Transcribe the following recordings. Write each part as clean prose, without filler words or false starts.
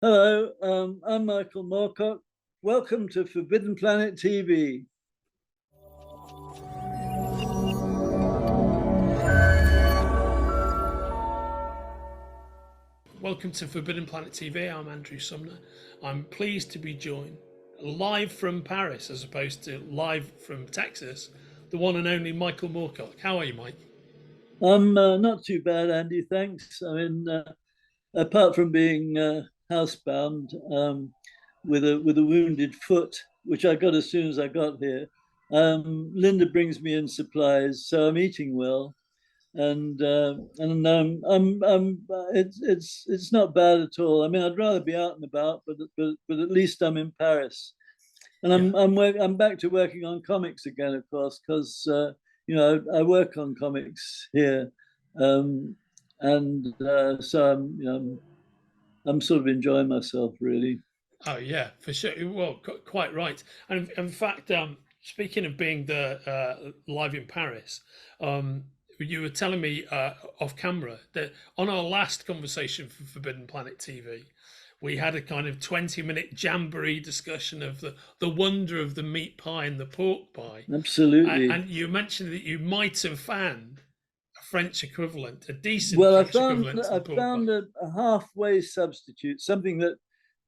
Hello, I'm Michael Moorcock. Welcome to Forbidden Planet TV. Welcome to Forbidden Planet TV. I'm Andrew Sumner. I'm pleased to be joined live from Paris as opposed to live from Texas, the one and only Michael Moorcock. How are you, Mike? I'm not too bad, Andy, thanks. I mean, apart from being housebound with a wounded foot, which I got as soon as I got here, Linda brings me in supplies, so I'm eating well. It's not bad at all. I mean, I'd rather be out and about, but at least I'm in Paris, and Yeah. I'm back to working on comics again, of course, because I work on comics here, so I'm sort of enjoying myself really. Oh, yeah, for sure. Well, quite right. And in fact, speaking of being live in Paris, you were telling me off camera that on our last conversation for Forbidden Planet TV, we had a kind of 20-minute jamboree discussion of the wonder of the meat pie and the pork pie. Absolutely. And you mentioned that you might have found a French equivalent, a decent Well, French equivalent to the I pork found pie. a halfway substitute, something that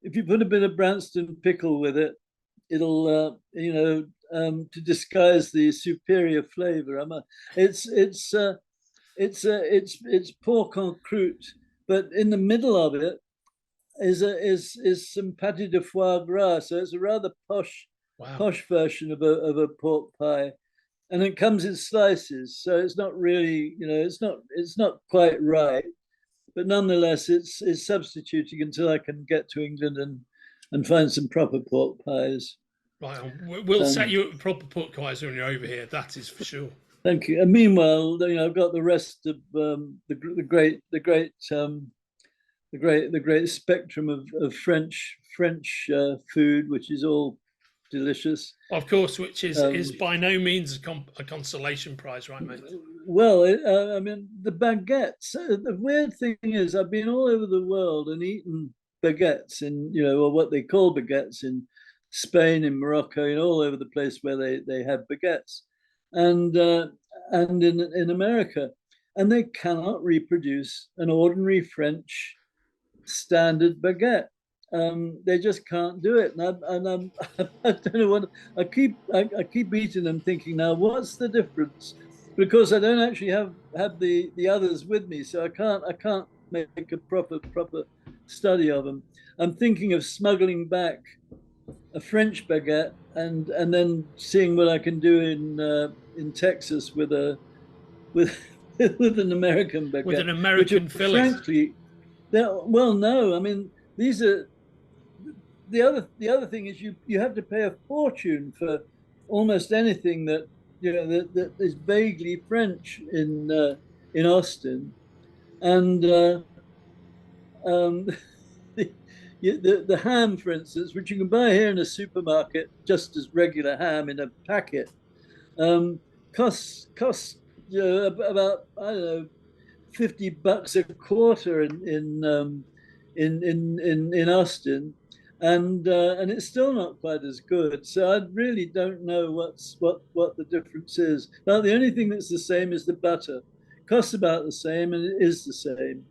if you put a bit of Branston pickle with it, it'll to disguise the superior flavor. It's pork en croûte, but in the middle of it is some pâté de foie gras. So it's a rather Wow. posh version of a pork pie, and it comes in slices. So it's not really, it's not quite right, but nonetheless, it's substituting until I can get to England and find some proper pork pies. Right, we'll set Um, you up proper pork pies when you're over here. That is for sure. Thank you. And meanwhile, I've got the rest of the great spectrum of French food, which is all delicious. Of course, which is Um, by no means a consolation prize, right, mate? well, I mean, the baguettes. The weird thing is, I've been all over the world and eaten baguettes or what they call baguettes in Spain, in Morocco, all over the place where they have baguettes, and in America, and they cannot reproduce an ordinary French standard baguette. They just can't do it, I don't know what I keep eating them, thinking now what's the difference, because I don't actually have the others with me, so I can't make a proper study of them. I'm thinking of smuggling back a French baguette and then seeing what I can do in Texas with with an American With baguette, an which are American filling. frankly, well, no, I mean these are the other thing is you have to pay a fortune for almost anything that is vaguely French in Austin, and um, the ham, for instance, which you can buy here in a supermarket just as regular ham in a packet, um, costs about, I don't know, $50 a quarter in Austin, and it's still not quite as good. So I really don't know what the difference is. Now the only thing that's the same is the butter. Costs about the same, and it is the same.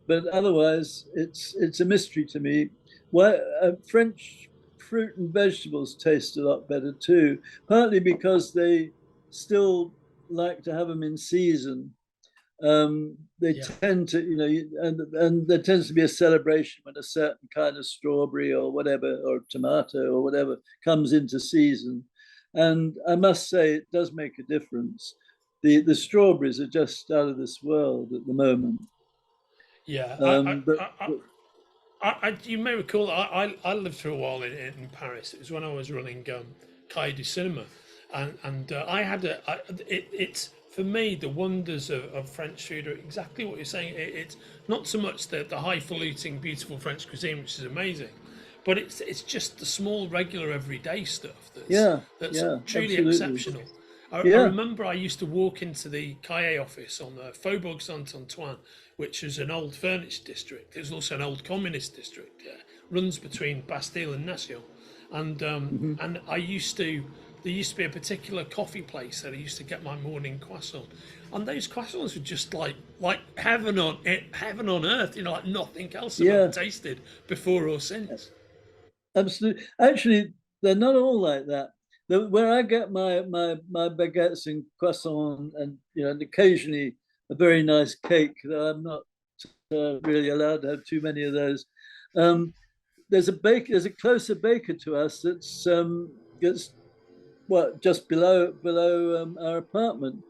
But otherwise, it's a mystery to me. Why French fruit and vegetables taste a lot better too, partly because they still like to have them in season. They Yeah. tend to, and there tends to be a celebration when a certain kind of strawberry or whatever, or tomato or whatever, comes into season. And I must say, it does make a difference. The strawberries are just out of this world at the moment. Yeah. But You may recall I lived for a while in Paris. It was when I was running Cahiers du Cinema, and I had it's for me the wonders of French food are exactly what you're saying. It's not so much the highfalutin, beautiful French cuisine, which is amazing, but it's just the small, regular, everyday stuff yeah, that's yeah, truly absolutely. exceptional. I Yeah. remember I used to walk into the Cahiers office on the Faubourg Saint-Antoine, which was an old furnished district. It was also an old communist district. Yeah, runs between Bastille and Nation, Mhm. and I used to. There used to be a particular coffee place that I used to get my morning croissant, and those croissants were just like heaven on earth. You know, like nothing else I've ever Yeah, tasted before or since. absolutely. Actually, they're not all like that. Where I get my baguettes and croissant, and and occasionally a very nice cake, though I'm not really allowed to have too many of those. Um, there's a closer baker to us that's what just below our apartment,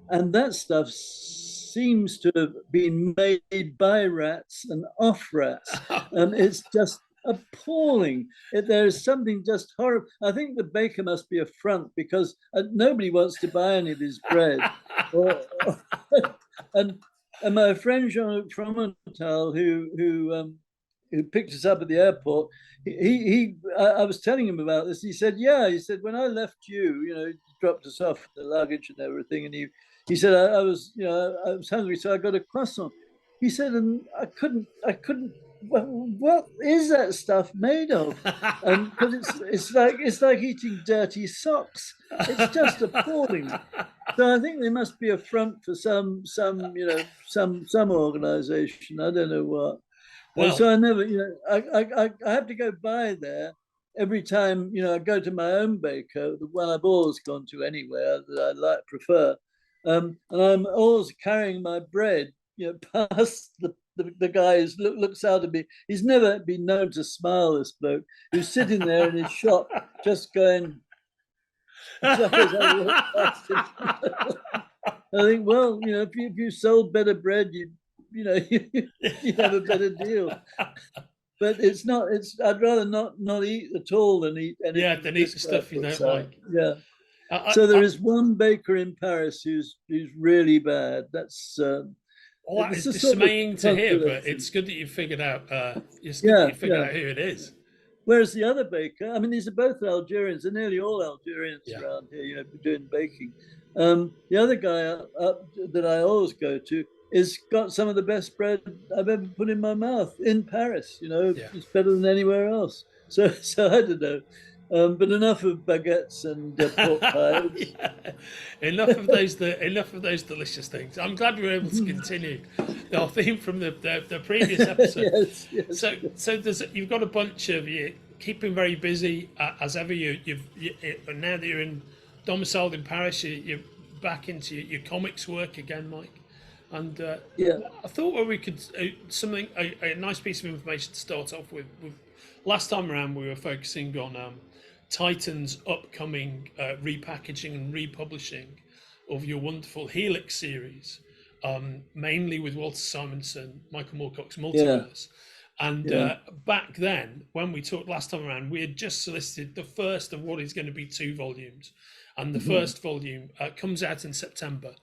and that stuff seems to have been made by rats and off rats. It's just appalling. There is something just horrible. I think the baker must be a front, because nobody wants to buy any of his bread. Or, and my friend Jean Fromental, who picked us up at the airport, I was telling him about this. He said, "Yeah." He said, "When I left you, he dropped us off the luggage and everything, and he said, I was hungry, so I got a croissant." He said, "And I couldn't. What is that stuff made of?" Because it's like eating dirty socks. It's just appalling. So I think there must be a front for some organization. I don't know what. Well, So I never, I have to go by there every time, I go to my own baker, the one I've always gone to anywhere that I prefer. And I'm always carrying my bread, past the guy who looks out at me. He's never been known to smile, this bloke, who's sitting there in his shop just going, as I walk past him. I think, well, if you sold better bread, you'd have a better deal. But it's not. I'd rather not eat at all than eat yeah, anything then that eat this the guy stuff you puts don't out. like. Yeah. I, So there I, is one baker in Paris who's really bad. well, that It's is a sort of dismaying to hear, but consolation. it's good that you figured out. It's good that Yeah, you figured yeah. out who it is. Whereas the other baker, I mean, these are both Algerians. They're nearly all Algerians Yeah. around here, doing baking. The other guy that I always go to is got some of the best bread I've ever put in my mouth in Paris. Yeah. It's better than anywhere else. So I don't know. But enough of baguettes and pork pies. Yeah. Enough of those delicious things. I'm glad we were able to continue our theme from the previous episode. Yes, yes, So you've got a bunch of you keeping very busy as ever. Now that you're domiciled in Paris, you're back into your comics work again, Mike. And yeah, I thought we could a nice piece of information to start off with. Last time around, we were focusing on Titan's upcoming repackaging and republishing of your wonderful Helix series, mainly with Walter Simonson, Michael Moorcock's yeah, Multiverse. And yeah. back then, when we talked last time around, we had just solicited the first of what is going to be 2 volumes. And the first volume comes out in September.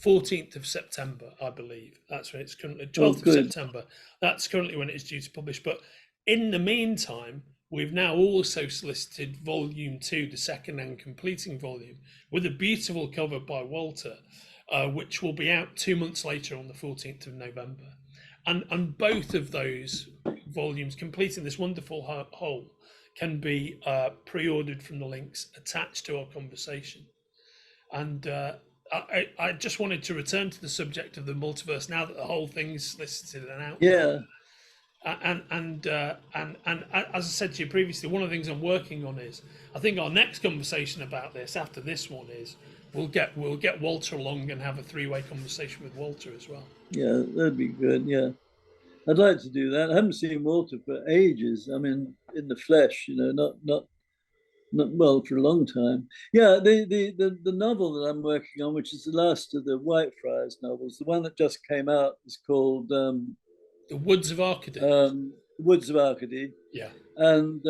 14th of September, I believe. That's when it's currently, Oh, 12th of good. September. That's currently when it's due to publish. But in the meantime, we've now also solicited volume 2, the second and completing volume, with a beautiful cover by Walter, which will be out 2 months later on the 14th of November. And both of those volumes, completing this wonderful whole, can be pre-ordered from the links attached to our conversation. And I just wanted to return to the subject of the multiverse now that the whole thing's listed and out there. Yeah, And as I said to you previously, one of the things I'm working on is, I think our next conversation about this after this one is we'll get Walter along and have a 3-way conversation with Walter as well. yeah, that'd be good. Yeah. I'd like to do that. I haven't seen Walter for ages. I mean, in the flesh, not well, for a long time. Yeah, the novel that I'm working on, which is the last of the Whitefriars novels, the one that just came out, is called The Woods of Arcady. Woods of Arcady, Yeah. and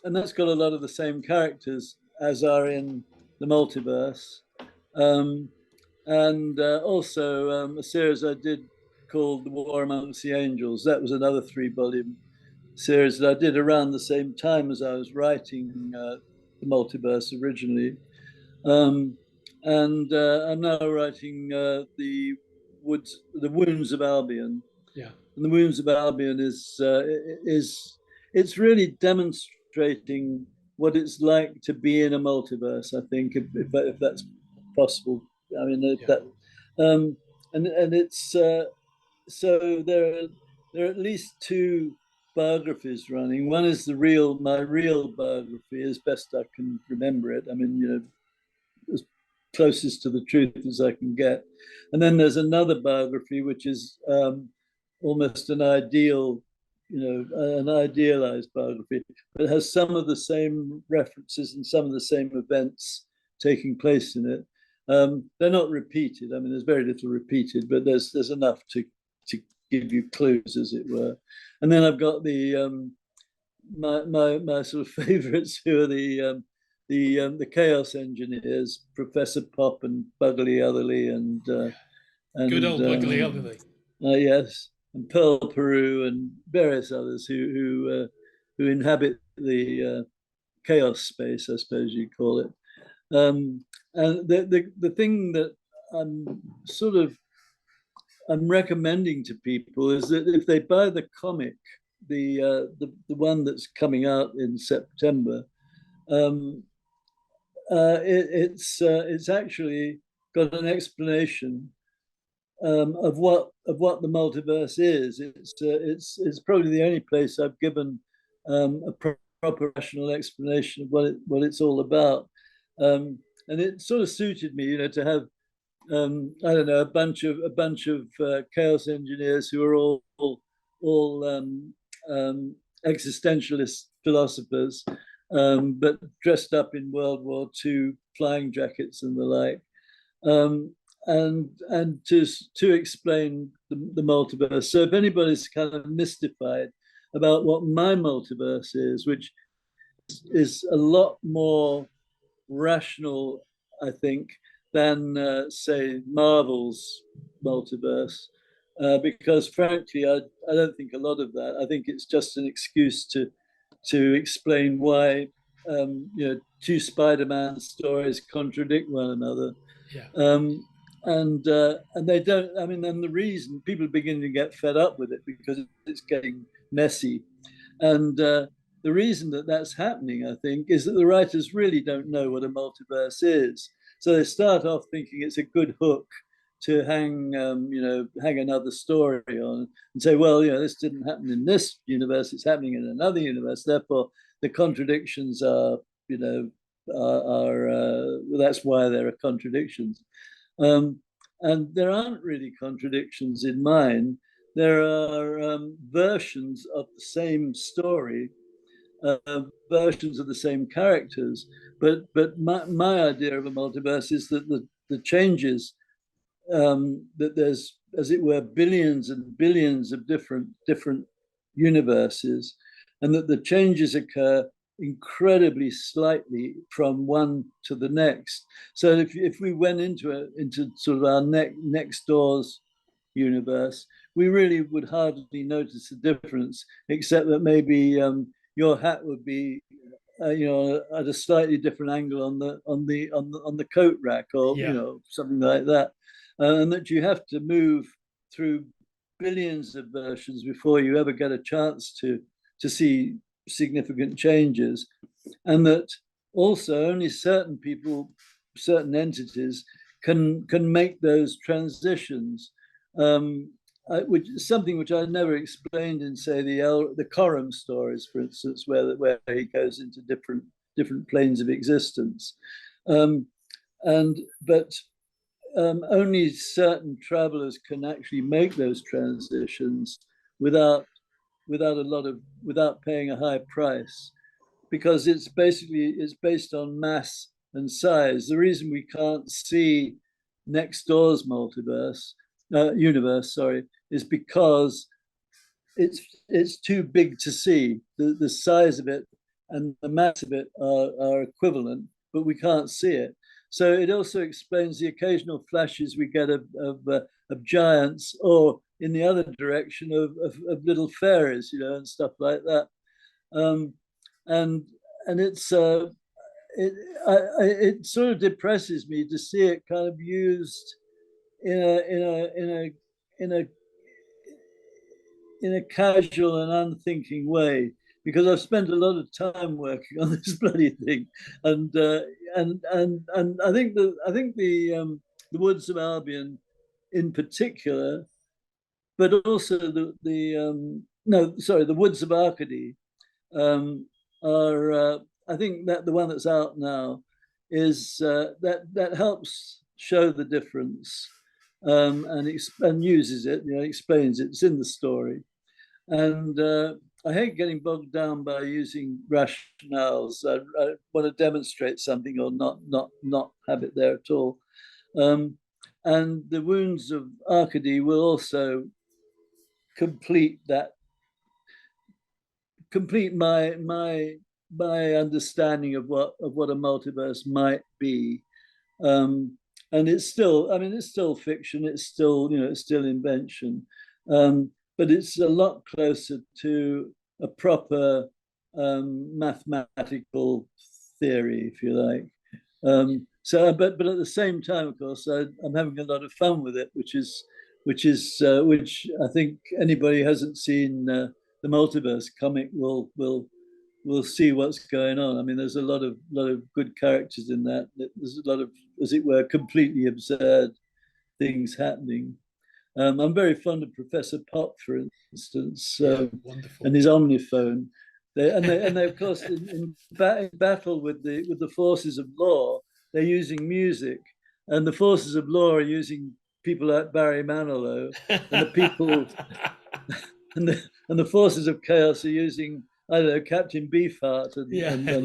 that's got a lot of the same characters as are in the Multiverse, and also a series I did called The War Amongst the Angels. That was another 3-volume series that I did around the same time as I was writing the Multiverse originally. and I'm now writing the Wounds of Albion. Yeah. And the Wounds of Albion is it's really demonstrating what it's like to be in a multiverse. I think if that's possible. I mean Yeah. that, and it's so there are at least two biographies running. One is my real biography, as best I can remember it. I mean, you know, as closest to the truth as I can get. And then there's another biography, which is almost an ideal, you know, an idealized biography, but has some of the same references and some of the same events taking place in it. They're not repeated. I mean, there's very little repeated, but there's enough to give you clues, as it were. And then I've got the my sort of favorites, who are the Chaos Engineers, Professor Pop and Buggly Otherly, and Good old Buggly Otherly. Yes, and Pearl Peru and various others who inhabit the chaos space, I suppose you'd call it. And the thing that I'm sort of I'm recommending to people is that if they buy the comic, the one that's coming out in September, it's actually got an explanation of what the multiverse is. It's probably the only place I've given a proper rational explanation of what it's all about. And it sort of suited me, you know, to have I don't know, a bunch of chaos engineers who are all existentialist philosophers, but dressed up in World War II flying jackets and the like, and to explain the multiverse. So if anybody's kind of mystified about what my multiverse is, which is a lot more rational, I think, than say Marvel's multiverse, because frankly, I don't think a lot of that. I think it's just an excuse to explain why you know, two Spider-Man stories contradict one another. Yeah. And they don't. I mean, and the reason people are beginning to get fed up with it because it's getting messy, and the reason that that's happening, I think, is that the writers really don't know what a multiverse is. So they start off thinking it's a good hook to hang, you know, hang another story on, and say, well, you know, this didn't happen in this universe; it's happening in another universe. Therefore, the contradictions are, you know, that's why there are contradictions. And there aren't really contradictions in mine. There are versions of the same story, versions of the same characters. But my idea of a multiverse is that the changes, that there's, as it were, billions and billions of different universes, and that the changes occur incredibly slightly from one to the next. So if we went into sort of our next door's universe, we really would hardly notice the difference, except that maybe your hat would be you know, at a slightly different angle on the coat rack, or Yeah. you know, something like that, and that you have to move through billions of versions before you ever get a chance to see significant changes, and that also only certain people, certain entities can make those transitions. Which is something which I never explained in, say, the Coram stories, for instance, where he goes into different planes of existence, but only certain travelers can actually make those transitions without without paying a high price, because it's based on mass and size. The reason we can't see next door's universe, sorry, is because it's too big to see. The size of it and the mass of it are equivalent, but we can't see it. So it also explains the occasional flashes we get of giants, or in the other direction of little fairies, you know, and stuff like that. And it's it sort of depresses me to see it kind of used in a casual and unthinking way, because I've spent a lot of time working on this bloody thing, and I think the Woods of Albion in particular, but also the Woods of Arcady are I think that the one that's out now is that helps show the difference, and uses it, explains it. It's in the story, and I hate getting bogged down by using rationales. I want to demonstrate something or not have it there at all. And the Wounds of Arcady will also complete my understanding of what a multiverse might be. And it's still, I mean, it's still fiction. It's still, it's still invention, but it's a lot closer to a proper mathematical theory, if you like. But at the same time, of course, I'm having a lot of fun with it, which I think anybody who hasn't seen the Multiverse comic will see what's going on. I mean, there's a lot of good characters in that. There's a lot of, as it were, completely absurd things happening. I'm very fond of Professor Pop, for instance, wonderful, and his omniphone. They of course in battle with the forces of law, they're using music, and the forces of law are using people like Barry Manilow, and the people and the forces of chaos are using, I don't know, Captain Beefheart and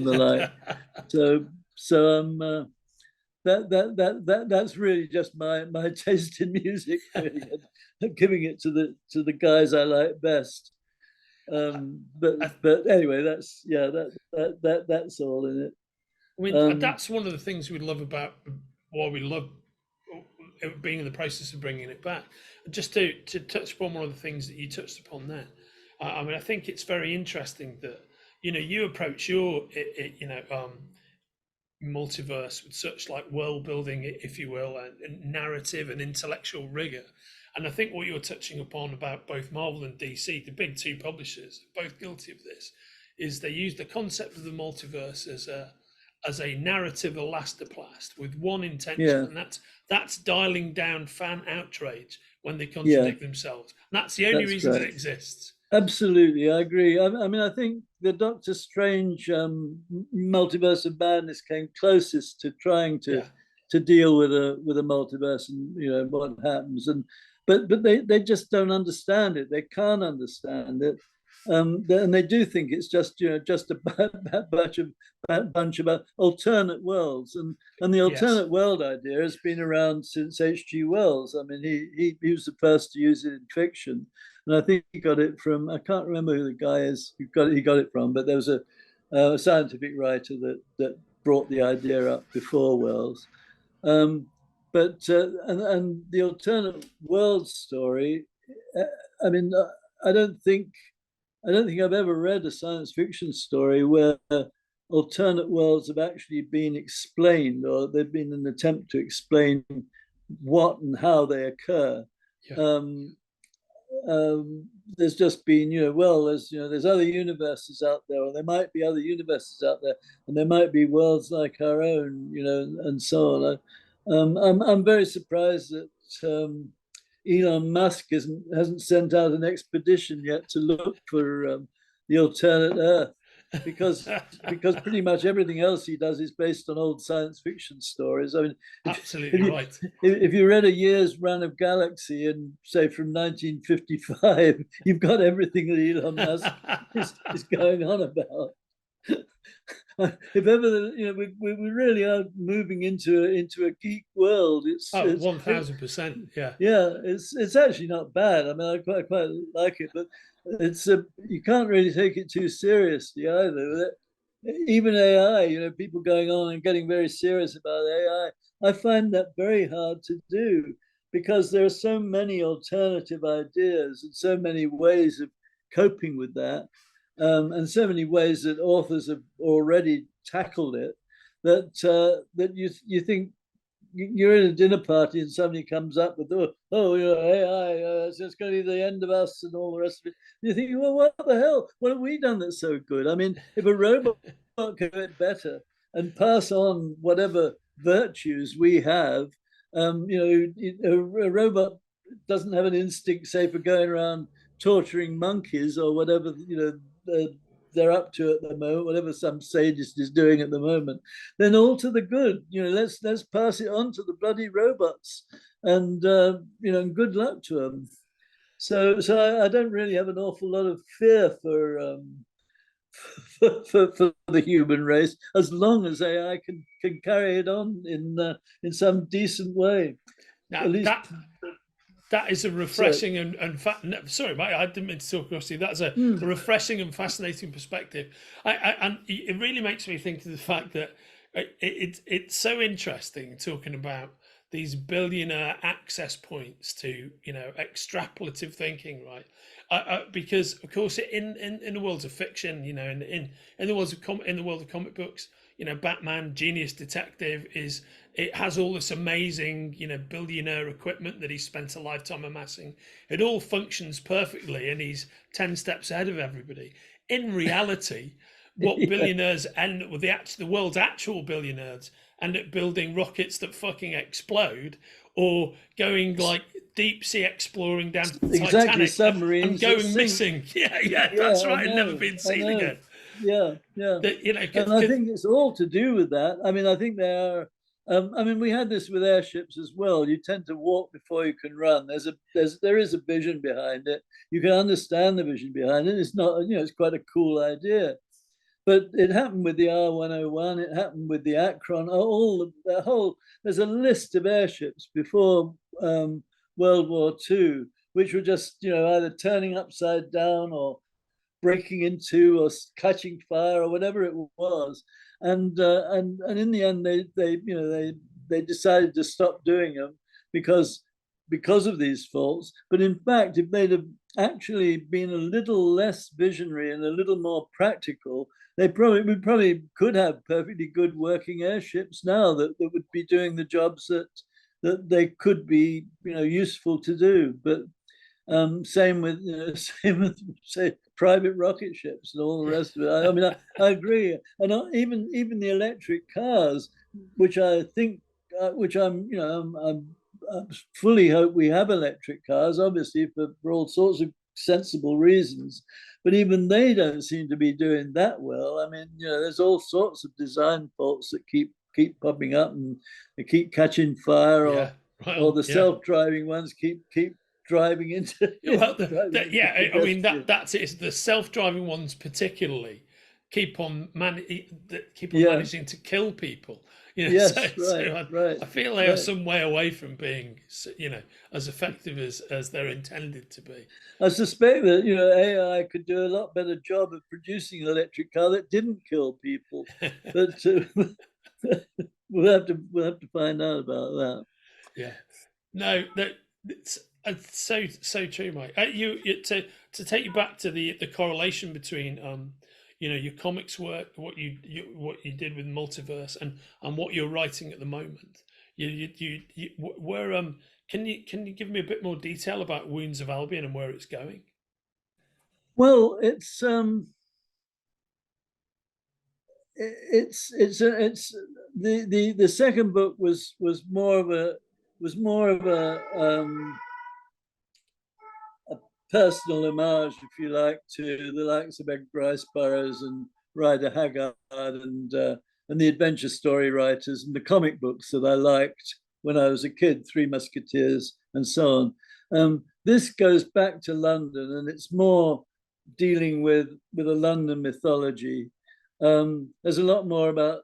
the like. So that's really just my taste in music, really, and giving it to the guys I like best. But anyway, that's all in it. I mean, that's one of the things we love about why we love being in the process of bringing it back. Just to touch upon one of the things that you touched upon there. I mean, I think it's very interesting that you approach your multiverse with such like world building, if you will, and narrative and intellectual rigor. And I think what you're touching upon about both Marvel and DC, the big two publishers, both guilty of this, is they use the concept of the multiverse as a narrative elastoplast with one intention, and that's dialing down fan outrage when they contradict themselves. And that's the only reason that it exists. Absolutely, I agree. I mean, I think the Doctor Strange Multiverse of Madness came closest to trying to deal with a multiverse and what happens, but they just don't understand it. They can't understand it, and they do think it's just a bunch of alternate worlds, and the alternate world idea has been around since H.G. Wells. I mean, he was the first to use it in fiction. And I think he got it from, I can't remember who the guy is he got it from, but there was a scientific writer that brought the idea up before Wells. And the alternate world story, I mean, I don't think I've ever read a science fiction story where alternate worlds have actually been explained, or there've been an attempt to explain what and how they occur. There's just been, there's other universes out there, or there might be other universes out there, and there might be worlds like our own, and so on. I'm very surprised that Elon Musk hasn't sent out an expedition yet to look for the alternate Earth, because pretty much everything else he does is based on old science fiction stories. I mean, right. If you read a year's run of Galaxy, and say from 1955, you've got everything that Elon Musk is going on about. If ever, we really are moving into a geek world. It's 1000%. It's actually not bad. I mean, I quite like it, but you can't really take it too seriously either. Even AI, people going on and getting very serious about AI. I find that very hard to do, because there are so many alternative ideas and so many ways of coping with that, and so many ways that authors have already tackled it, that you think you're in a dinner party and somebody comes up with, oh, you know, AI, it's going to be the end of us and all the rest of it. You think, well, what the hell? What have we done that's so good? I mean, if a robot can do it better and pass on whatever virtues we have, you know, a robot doesn't have an instinct, say, for going around torturing monkeys or whatever, you know, they're up to at the moment, whatever some sadist is doing at the moment, then all to the good. You know, let's pass it on to the bloody robots, and you know, and good luck to them. So I don't really have an awful lot of fear for for the human race, as long as AI can carry it on in some decent way. Now At least, that is a refreshing sorry, mate, I didn't mean to talk across you. That's a refreshing and fascinating perspective. And it really makes me think of the fact that it's so interesting talking about these billionaire access points to, you know, extrapolative thinking, right? Because of course, in the worlds of fiction, you know, in the worlds of in the world of comic books, you know, Batman, genius detective, it has all this amazing, you know, billionaire equipment that he spent a lifetime amassing. It all functions perfectly, and he's 10 steps ahead of everybody. In reality, what yeah. billionaires end with the world's actual billionaires end up building rockets that fucking explode, or going like deep sea exploring down to the Titanic submarines and going missing. Yeah, that's right, and never been seen again. Yeah. That, you know, and I think it's all to do with that. I mean, I think there are. I mean, we had this with airships as well. You tend to walk before you can run. There is a vision behind it. You can understand the vision behind it. It's not, you know, it's quite a cool idea. But it happened with the R101. It happened with the Akron. The whole. There's a list of airships before World War II, which were just, you know, either turning upside down or breaking into or catching fire or whatever it was, and in the end they decided to stop doing them because of these faults. But in fact, if they'd have actually been a little less visionary and a little more practical, we probably could have perfectly good working airships now that would be doing the jobs that they could be, you know, useful to do. But same with say private rocket ships and all the rest of it. I mean, I agree, and even the electric cars, which I think, which I fully hope we have electric cars, obviously for all sorts of sensible reasons. But even they don't seem to be doing that well. I mean, you know, there's all sorts of design faults that keep popping up, and they keep catching fire, or the self-driving ones keep driving into. Well, I mean that's it. The self-driving ones particularly keep on managing to kill people. You know, yes, I feel they are some way away from being, you know, as effective as they're intended to be. I suspect that, you know, AI could do a lot better job of producing an electric car that didn't kill people, but we'll have to find out about that. Yeah, no, it's so true, Mike. To take you back to the correlation between you know, your comics work, what you did with Multiverse, and what you're writing at the moment. Can you give me a bit more detail about Wounds of Albion and where it's going? Well, it's the second book was more of a a personal homage, if you like, to the likes of Ed Bryce Burroughs and Rider Haggard and the adventure story writers and the comic books that I liked when I was a kid, Three Musketeers and so on. This goes back to London, and it's more dealing with a London mythology. There's a lot more about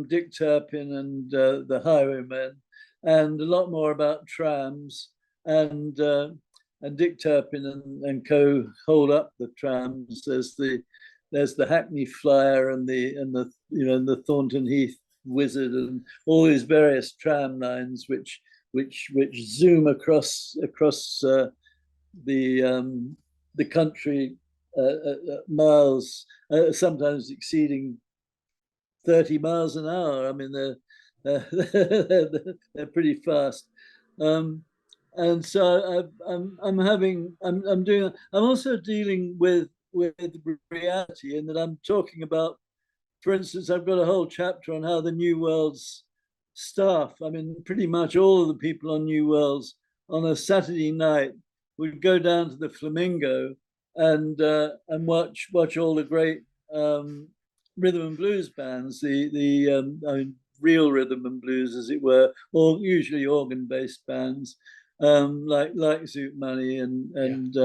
Dick Turpin and the Highwaymen, and a lot more about trams, and Dick Turpin and co hold up the trams. There's the Hackney Flyer and the you know, the Thornton Heath Wizard and all these various tram lines which zoom across the country miles, sometimes exceeding 30 miles an hour. I mean, they're pretty fast. And so I'm also dealing with reality, in that I'm talking about, for instance, I've got a whole chapter on how the New World's staff, I mean, pretty much all of the people on New Worlds on a Saturday night would go down to the Flamingo and watch all the great rhythm and blues bands, I mean, real rhythm and blues, as it were, or usually organ-based bands, like Zoot Money and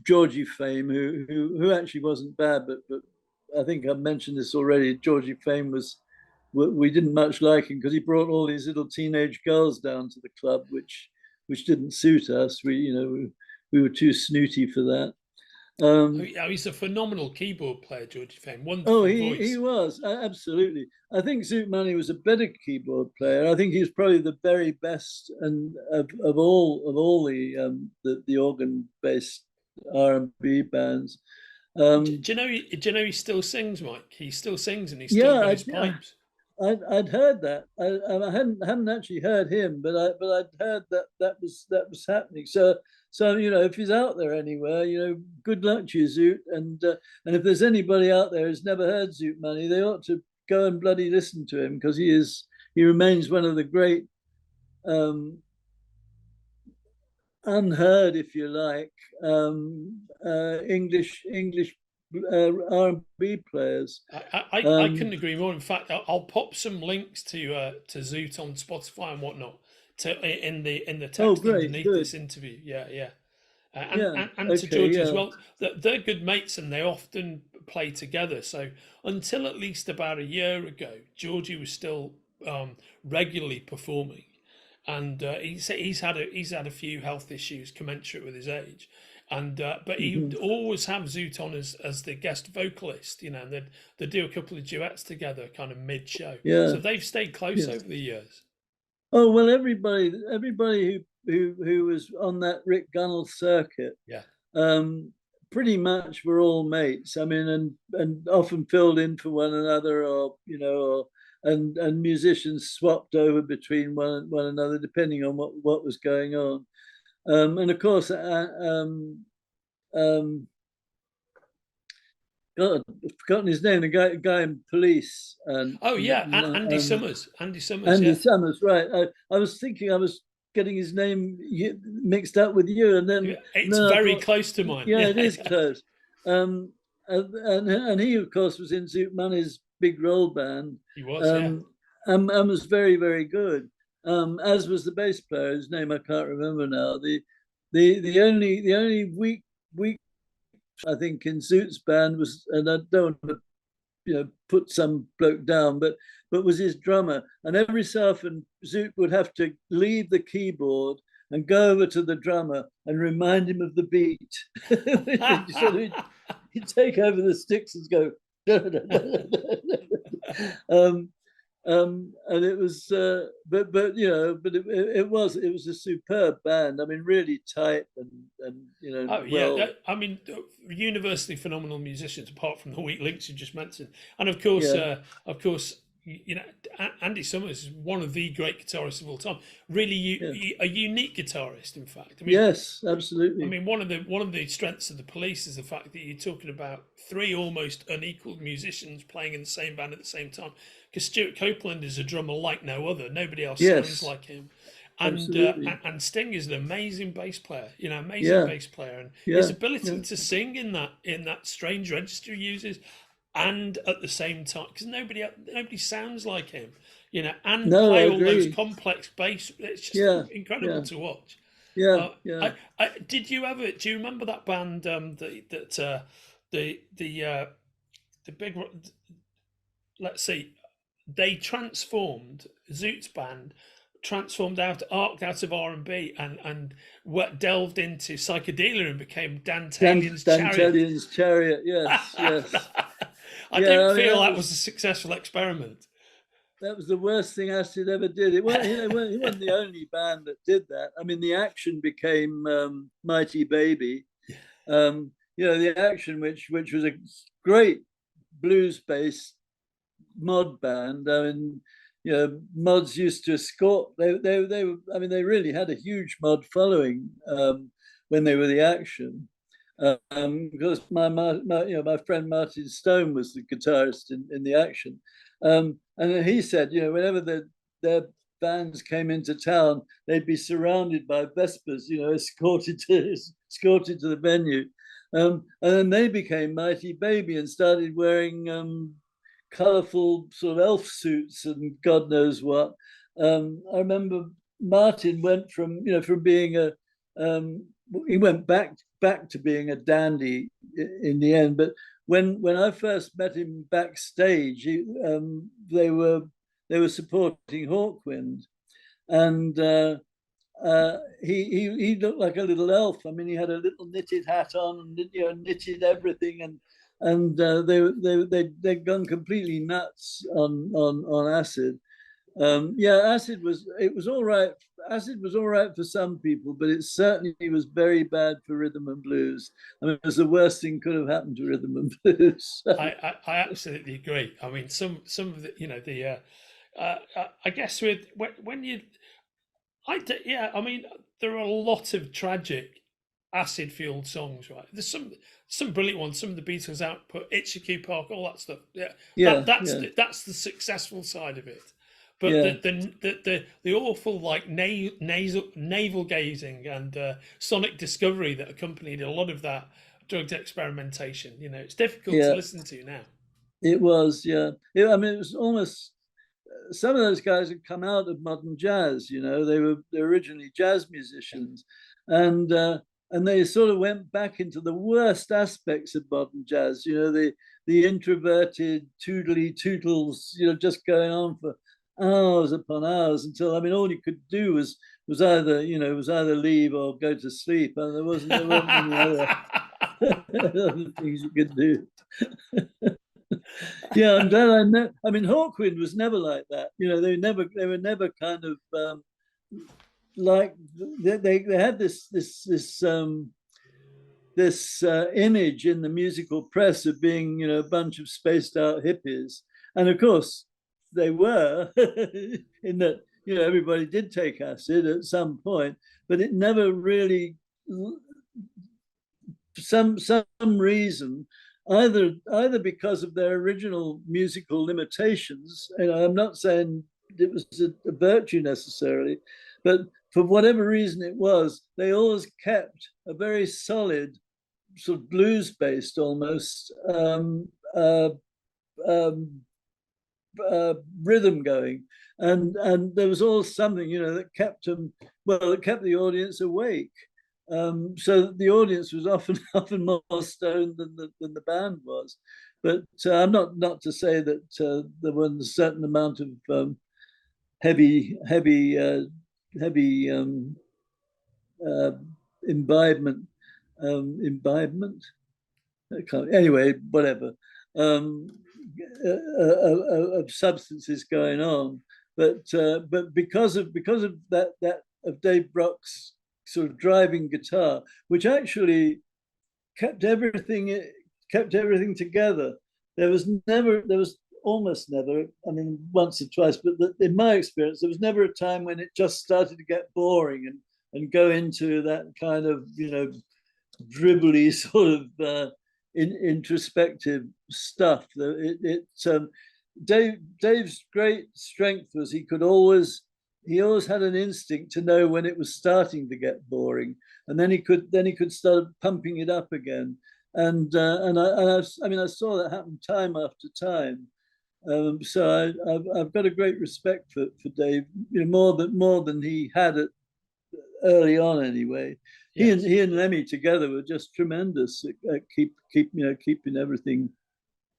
Georgie Fame, who actually wasn't bad, but I think I've mentioned this already. Georgie Fame we didn't much like him because he brought all these little teenage girls down to the club, which didn't suit us. We were too snooty for that. He's a phenomenal keyboard player, Georgie Fame. Oh, Wonderful voice. he was absolutely. I think Zoot Money was a better keyboard player. I think he's probably the very best and of all the organ based R&B bands. Do you know? Do you know he still sings, Mike? He still sings, and he's still got his pipes. I'd heard that. I hadn't actually heard him, but I'd heard that was happening. So if he's out there anywhere, good luck to you, Zoot. And if there's anybody out there who's never heard Zoot Money, they ought to go and bloody listen to him, because he remains one of the great unheard, if you like, English R&B players. I couldn't agree more. In fact, I'll pop some links to Zoot on Spotify and whatnot in the text underneath this interview. Yeah. And to Georgie as well. They're good mates and they often play together. So until at least about a year ago, Georgie was still regularly performing, and he's had a few health issues commensurate with his age. And but he would always have Zoot on as the guest vocalist, and they'd do a couple of duets together, kind of mid-show. So they've stayed close over the years. Oh well, everybody who was on that Rick Gunnell circuit, pretty much were all mates. I mean, and often filled in for one another, and musicians swapped over between one another depending on what was going on. And of course, God, I've forgotten his name. The guy in Police. Andy Summers. Andy Summers, right? I was thinking I was getting his name mixed up with you, and then it's very close to mine. Yeah, it is close. And he, of course, was in Zoot Money's big roll band. He was, and was very, very good. As was the bass player, whose name I can't remember now. The only weak I think in Zoot's band was, and I don't want to put some bloke down, but was his drummer. And every so often Zoot would have to leave the keyboard and go over to the drummer and remind him of the beat. So he'd take over the sticks and go. And it was, but it was a superb band. I mean, really tight and I mean, universally phenomenal musicians, apart from the weak links you just mentioned, and of course, Andy Summers is one of the great guitarists of all time. Really, a unique guitarist, in fact. I mean, yes, absolutely. I mean, one of the strengths of the Police is the fact that you're talking about three almost unequal musicians playing in the same band at the same time. Because Stuart Copeland is a drummer like no other. Nobody else sounds like him. And Sting is an amazing bass player. Bass player, and his ability to sing in that strange register he uses, and at the same time, because nobody sounds like him, and play all those complex bass. It's just incredible to watch. Do you remember that band the big, let's see, they transformed, Zoot's band arced out of R&B and delved into psychedelia and became Dantalian's Chariot. Yes. I don't feel that was a successful experiment. That was the worst thing Acid ever did. He wasn't the only band that did that. I mean, the Action became Mighty Baby. The Action, which was a great blues-based mod band. I mean, you know, mods used to escort. They were. I mean, they really had a huge mod following when they were the Action. Because my friend Martin Stone was the guitarist in the Action, and he said, you know, whenever their bands came into town, they'd be surrounded by Vespers, you know, escorted to the venue, and then they became Mighty Baby and started wearing colourful sort of elf suits and God knows what. I remember Martin went from being he went back to being a dandy in the end. But when I first met him backstage, they were supporting Hawkwind, and he looked like a little elf. I mean, he had a little knitted hat on, and knitted everything, and they'd gone completely nuts on acid. Acid was all right. Acid was all right for some people, but it certainly was very bad for rhythm and blues. I mean, it was the worst thing could have happened to rhythm and blues. I absolutely agree. I mean, some of the I guess with when you I mean, there are a lot of tragic acid fueled songs, right? There's some brilliant ones. Some of the Beatles output, Itchy Park, all that stuff. That's the successful side of it. But the awful like navel gazing and sonic discovery that accompanied a lot of that drugged experimentation, it's difficult to listen to now. It was, I mean, it was almost, some of those guys had come out of modern jazz. They were originally jazz musicians, and they sort of went back into the worst aspects of modern jazz. The introverted tootly tootles, just going on for hours upon hours until, I mean, all you could do was either leave or go to sleep, and there wasn't any other things you could do. Yeah, I'm glad I mean, Hawkwind was never like that. They were never kind of like they had this image in the musical press of being a bunch of spaced out hippies, and of course they were in that everybody did take acid at some point, but it never really, for some reason, either because of their original musical limitations. I'm not saying it was a virtue necessarily, but for whatever reason it was, they always kept a very solid sort of blues-based almost rhythm going, and there was always something that kept them, it kept the audience awake. So the audience was often more stoned than the band was. But I'm not to say that there wasn't a certain amount of heavy imbibement. Anyway, whatever. Of substances going on, but because of that of Dave Brock's sort of driving guitar, which actually kept everything together. There was almost never, I mean, once or twice, but in my experience, there was never a time when it just started to get boring and go into that kind of dribbly sort of introspective stuff. Dave's great strength was he always had an instinct to know when it was starting to get boring, and then he could start pumping it up again. And I saw that happen time after time. So I've got a great respect for Dave, more than he had it early on anyway. Yes. He and Lemmy together were just tremendous at keeping everything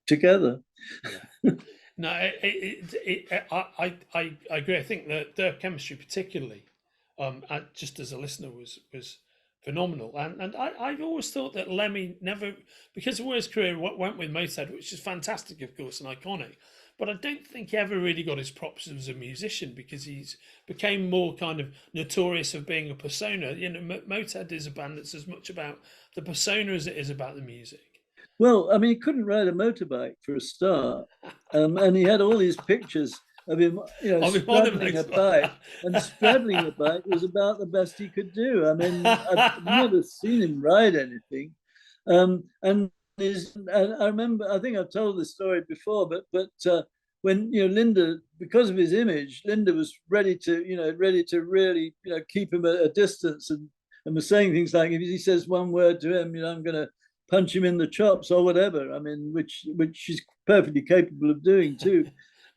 together. Yeah. No, I agree. I think that their chemistry, particularly, just as a listener, was phenomenal. And I've always thought that Lemmy never, because of where his career went with Motorhead, which is fantastic, of course, and iconic, but I don't think he ever really got his props as a musician, because he's became more kind of notorious of being a persona. Motorhead is a band that's as much about the persona as it is about the music. Well, I mean, he couldn't ride a motorbike for a start, and he had all these pictures of him, I'll be on the straddling a bike, and straddling a bike was about the best he could do. I mean, I've never seen him ride anything, and and I remember, I think I've told this story before, but when Linda, because of his image, Linda was ready to really keep him at a distance, and was saying things like, if he says one word to him, I'm going to punch him in the chops or whatever. I mean, which she's perfectly capable of doing too.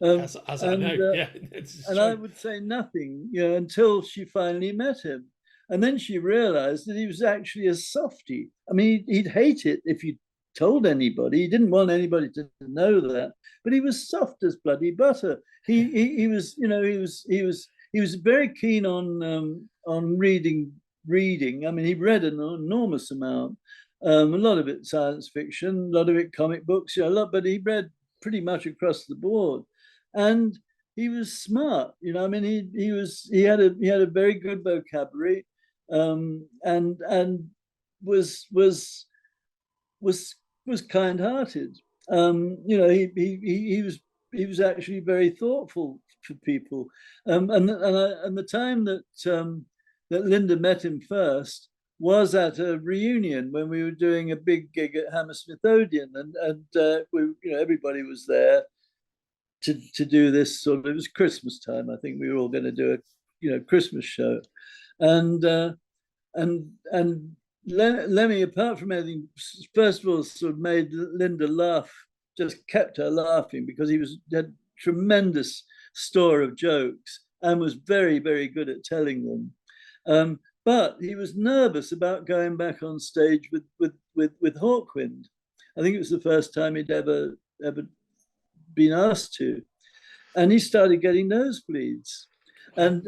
As I know, yeah, it's and true. I would say nothing, until she finally met him. And then she realized that he was actually a softie. I mean, he'd hate it if you told anybody. He didn't want anybody to know that. But he was soft as bloody butter. He was, he was very keen on reading. I mean, he read an enormous amount. A lot of it science fiction, a lot of it comic books, a lot, but he read pretty much across the board. And he was smart, I mean, he had a very good vocabulary, and was kind-hearted. He was actually very thoughtful for people. And the time that Linda met him first was at a reunion when we were doing a big gig at Hammersmith Odeon, and everybody was there to do this sort of, it was Christmas time. I think we were all going to do a Christmas show, and Lemmy, apart from anything, first of all, sort of made Linda laugh, just kept her laughing, because he had tremendous store of jokes and was very, very good at telling them. But he was nervous about going back on stage with Hawkwind. I think it was the first time he'd ever been asked to, and he started getting nosebleeds, and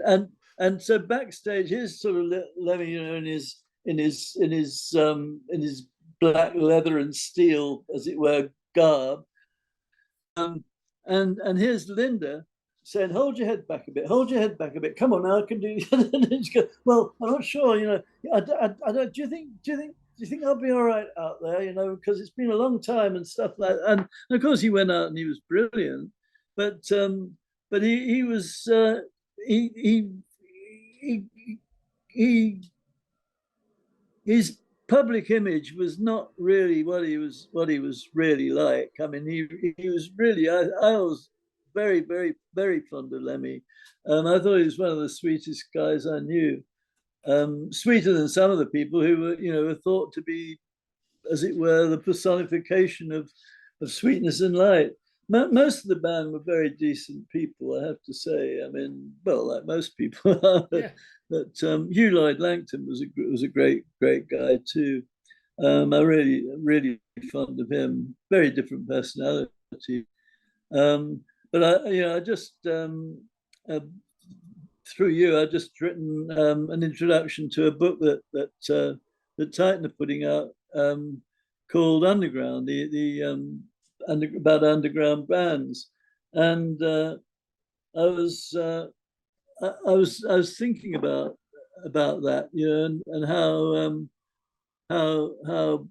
so backstage, his sort of Lemmy, in his black leather and steel, as it were, garb, and here's Linda saying, "Hold your head back a bit. Hold your head back a bit. Come on, now, I can do." And she goes, "Well, I'm not sure. I don't. Do you think I'll be all right out there? Because it's been a long time and stuff like that." And of course, he went out and he was brilliant, but he was his public image was not really what he was really like. I mean, he was really. I was very, very, very fond of Lemmy. I thought he was one of the sweetest guys I knew. Sweeter than some of the people who were thought to be, as it were, the personification of sweetness and light. Most of the band were very decent people, I have to say. I mean, well, like most people are. Yeah. But Hugh Lloyd Langton was a great guy too. I really, really fond of him. Very different personality. But I just through you, I just written an introduction to a book that Titan are putting out, called Underground, about underground bands, and I was thinking about that, and how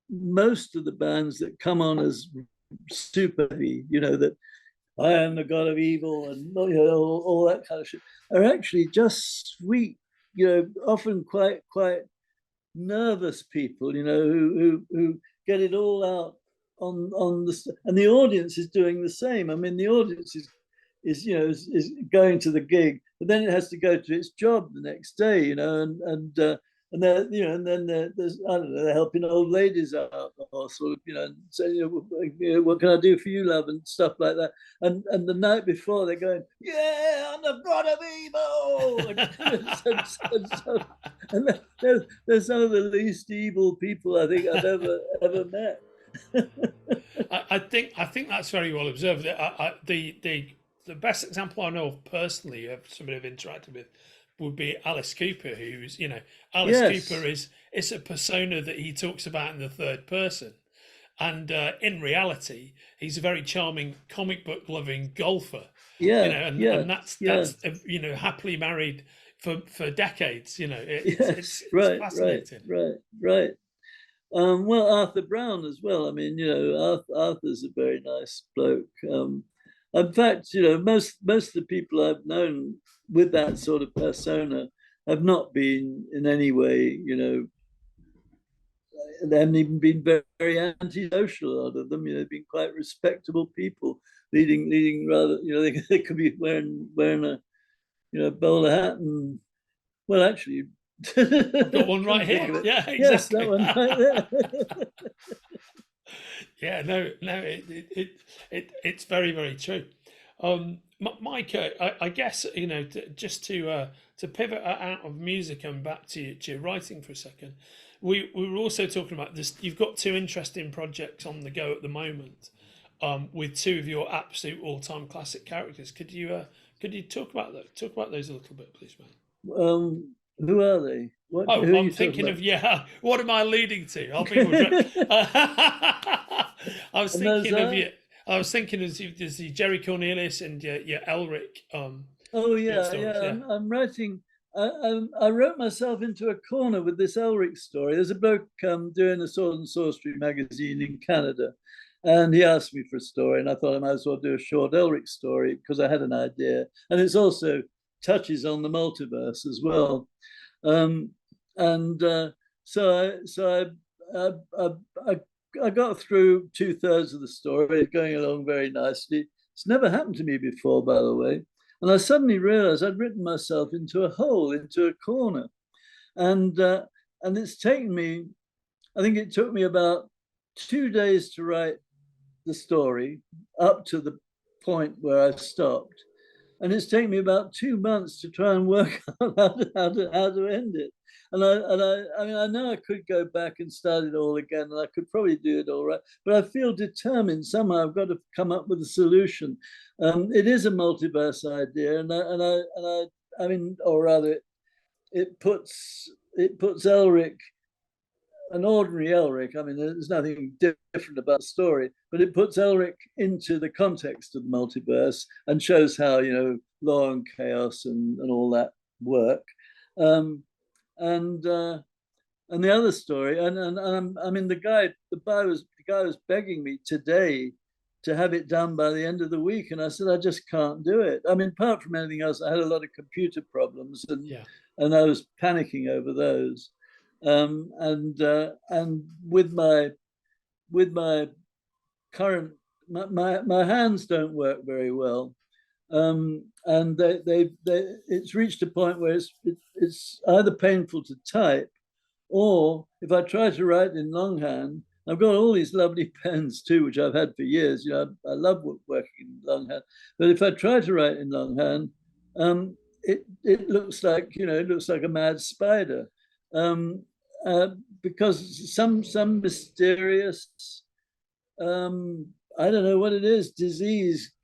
most of the bands that come on as super heavy, that I am the god of evil and all that kind of shit, are actually just sweet, often quite nervous people, who get it all out on the, and the audience is doing the same. I mean, the audience is going to the gig, but then it has to go to its job the next day, and they're, and then there's, I don't know, they're helping old ladies out, or sort of, saying, what can I do for you, love, and stuff like that. And the night before, they're going, yeah, I'm the god of evil. And they're some of the least evil people I think I've ever met. I think that's very well observed. The best example I know of personally of somebody I've interacted with would be Alice Cooper, who's, Alice Cooper is a persona that he talks about in the third person. And in reality, he's a very charming comic book loving golfer. And that's happily married for decades. It's fascinating. Right. Well, Arthur Brown as well. I mean, Arthur's a very nice bloke. In fact, most of the people I've known with that sort of persona have not been in any way, they haven't even been very, very antisocial. A lot of them, they've been quite respectable people, leading rather, they could be wearing a, bowler hat and, well, actually, I've got one right here. Yeah, exactly. Yes, that one right there. Yeah, no, it's very, very true. Mike, I guess just to pivot out of music and back to your writing for a second, we were also talking about this. You've got two interesting projects on the go at the moment, with two of your absolute all-time classic characters. Could you talk about that? Talk about those a little bit, please, mate. Who are they? Who I'm thinking of. Yeah, what am I leading to? I'll be. I was thinking of you. I was thinking of the Jerry Cornelius and your Elric. Oh yeah, yeah. I'm writing. I wrote myself into a corner with this Elric story. There's a bloke doing a sword and sorcery magazine in Canada, and he asked me for a story, and I thought I might as well do a short Elric story because I had an idea, and it's also touches on the multiverse as well. So I got through 2/3 of the story, going along very nicely. It's never happened to me before, by the way. And I suddenly realized I'd written myself into a hole, into a corner. And it's taken me, I think it took me about 2 days to write the story up to the point where I stopped. And it's taken me about 2 months to try and work out how to end it. And I mean, I know I could go back and start it all again, and I could probably do it all right. But I feel determined somehow I've got to come up with a solution. It is a multiverse idea, I mean, or rather, it puts Elric, an ordinary Elric. I mean, there's nothing different about the story, but it puts Elric into the context of the multiverse and shows how law and chaos and all that work. And the other story, and I mean, the guy was begging me today to have it done by the end of the week, and I said I just can't do it. I mean, apart from anything else, I had a lot of computer problems, and I was panicking over those. And with my current, my hands don't work very well. And it's reached a point where it's either painful to type, or if I try to write in longhand, I've got all these lovely pens too, which I've had for years. I love working in longhand, but if I try to write in longhand, it looks like a mad spider, because some mysterious, I don't know what it is, disease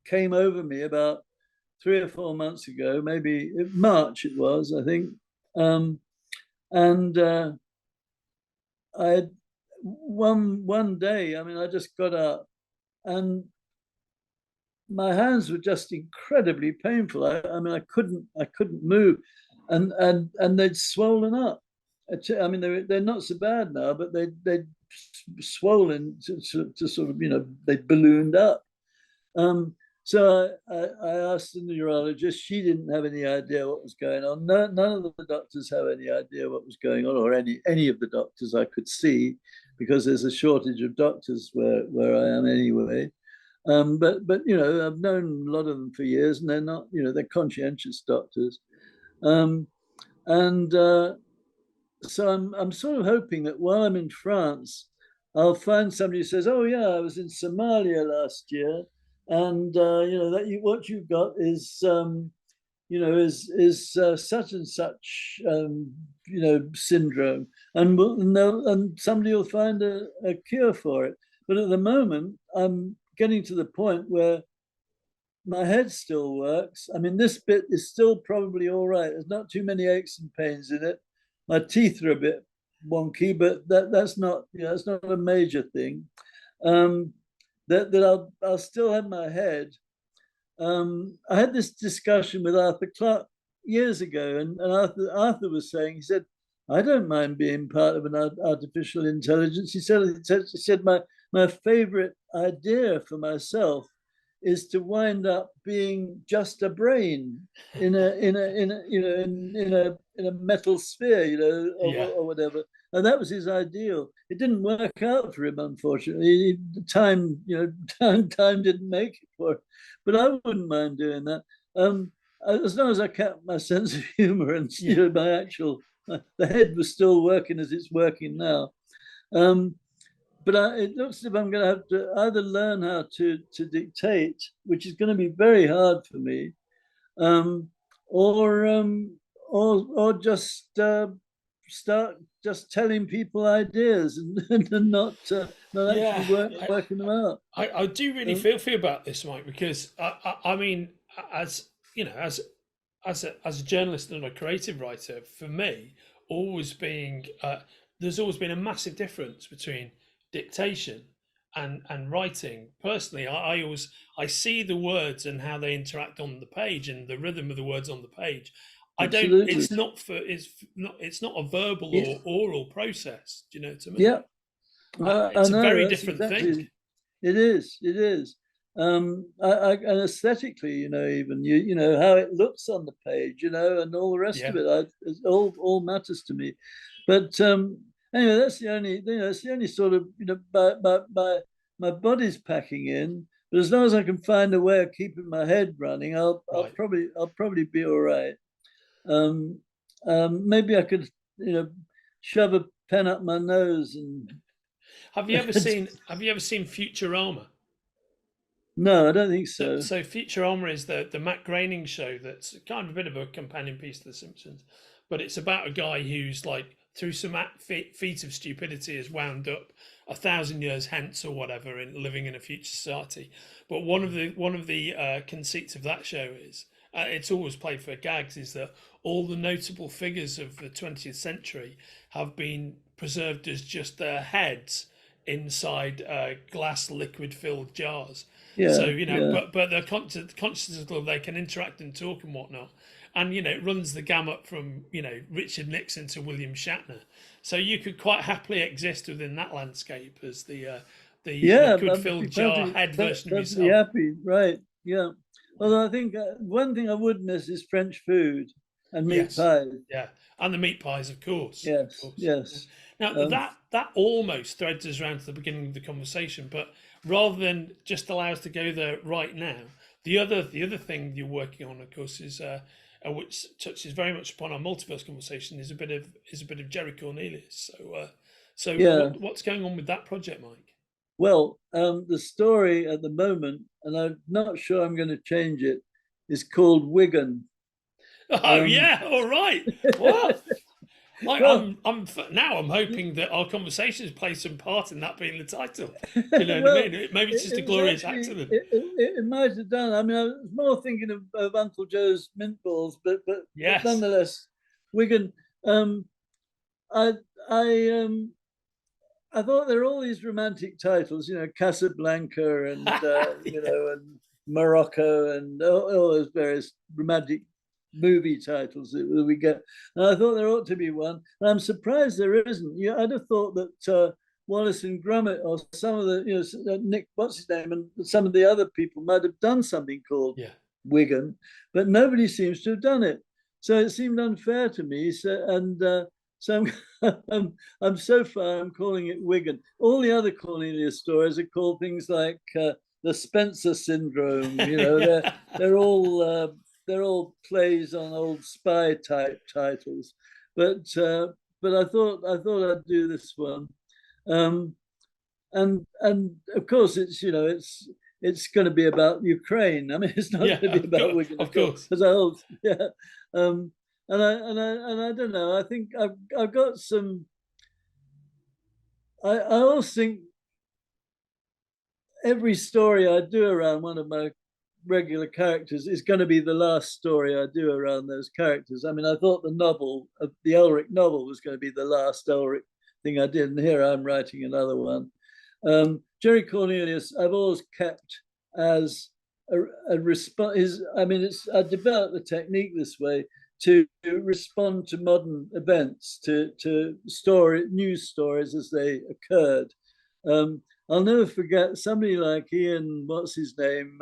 came over me about 3 or 4 months ago, maybe March it was, I think. I one day, I mean, I just got up and my hands were just incredibly painful. I mean, I couldn't move, and they'd swollen up. I mean, they're not so bad now, but they'd swollen to sort of, they ballooned up. So I asked the neurologist. She didn't have any idea what was going on. None of the doctors have any idea what was going on, or any of the doctors I could see, because there's a shortage of doctors where I am anyway. But I've known a lot of them for years, and they're not, they're conscientious doctors. So I'm sort of hoping that while I'm in France, I'll find somebody who says, "Oh yeah, I was in Somalia last year, and what you've got is such and such syndrome, and somebody will find a cure for it." But at the moment, I'm getting to the point where my head still works. I mean, this bit is still probably all right. There's not too many aches and pains in it. My teeth are a bit wonky, but that's not that's not a major thing. That I'll still have my head. I had this discussion with Arthur Clarke years ago, and Arthur was saying, he said, I don't mind being part of an artificial intelligence. He said my favorite idea for myself is to wind up being just a brain in a metal sphere, Yeah. or whatever. And that was his ideal. It didn't work out for him, unfortunately. Time, time didn't make it for him. But I wouldn't mind doing that. As long as I kept my sense of humor and Yeah. the head was still working as it's working now. But it looks as if I'm going to have to either learn how to dictate, which is going to be very hard for me, um, or just start just telling people ideas and not Yeah. actually working them out. I do really Um, feel for you about this, Mike, because I mean, as you know, as a journalist and a creative writer, for me, always being there's always been a massive difference between dictation and writing. Personally, I see the words and how they interact on the page and the rhythm of the words on the page. I don't. Absolutely. It's not a verbal Yeah. or oral process. Do you know what I mean? Yeah. I It's a know very that's different thing. exactly it is. It is. And aesthetically, even how it looks on the page, and all the rest Yeah. of it, it all matters to me. But anyway, that's the only sort of my body's packing in. But as long as I can find a way of keeping my head running, Right. I'll probably be all right. Um, Maybe I could shove a pen up my nose and Have you ever seen Futurama? no, I don't think So, so. so Futurama is the Matt Groening show that's kind of a bit of a companion piece to The Simpsons, but it's about a guy who's like through some feat of stupidity is wound up 1,000 years hence or whatever in living in a future society. But one of the conceits of that show is it's always played for gags is that all the notable figures of the 20th century have been preserved as just their heads inside glass liquid filled jars. So Yeah, yeah, but they're conscious of they can interact and talk and whatnot, and it runs the gamut from Richard Nixon to William Shatner. So you could quite happily exist within that landscape as the yeah. liquid I'd be filled jar head version of perfectly yourself. happy, right? Yeah. Although I think one thing I would miss is French food and meat Yes, pies. yeah, and the meat pies, of course, of Yes, course. Yeah. yes. Now Um, that almost threads us around to the beginning of the conversation, but rather than just allow us to go there right now, the other thing you're working on, of course, is which touches very much upon our multiverse conversation, is a bit of Jerry Cornelius. So yeah. what's going on with that project, Mike? Well, the story at the moment, and I'm not sure I'm going to change it, is called Wigan. Oh Um, yeah, all right. Well, well, now I'm hoping that our conversations play some part in that being the title. Do you know what I well, mean? Maybe it's just a it was glorious actually accident. it might have done. I mean, I was more thinking of Uncle Joe's mint balls, but Yes. nonetheless, Wigan. Um, I I I thought there are all these romantic titles, Casablanca and Yeah. and Morocco and all those various romantic movie titles that we get. And I thought there ought to be one, and I'm surprised there isn't. I'd have thought that Wallace and Gromit or some of the Nick, what's his name, and some of the other people might have done something called Yeah. Wigan, but nobody seems to have done it. So it seemed unfair to me. So I'm so far I'm calling it Wigan. All the other Cornelius stories are called things like the Spencer syndrome. They're all plays on old spy type titles, but I thought I'd do this one, um, and of course it's going to be about Ukraine. I mean, it's not Yeah. going to be about Wigan Of at all course. because yeah. Um, and I don't know. I think I've got some. I always think every story I do around one of my regular characters is going to be the last story I do around those characters. I mean, I thought the Elric novel, was going to be the last Elric thing I did, and here I'm writing another one. Jerry Cornelius, I've always kept as a response. I developed the technique this way to respond to modern events, to news stories as they occurred. I'll never forget somebody like Ian, what's his name,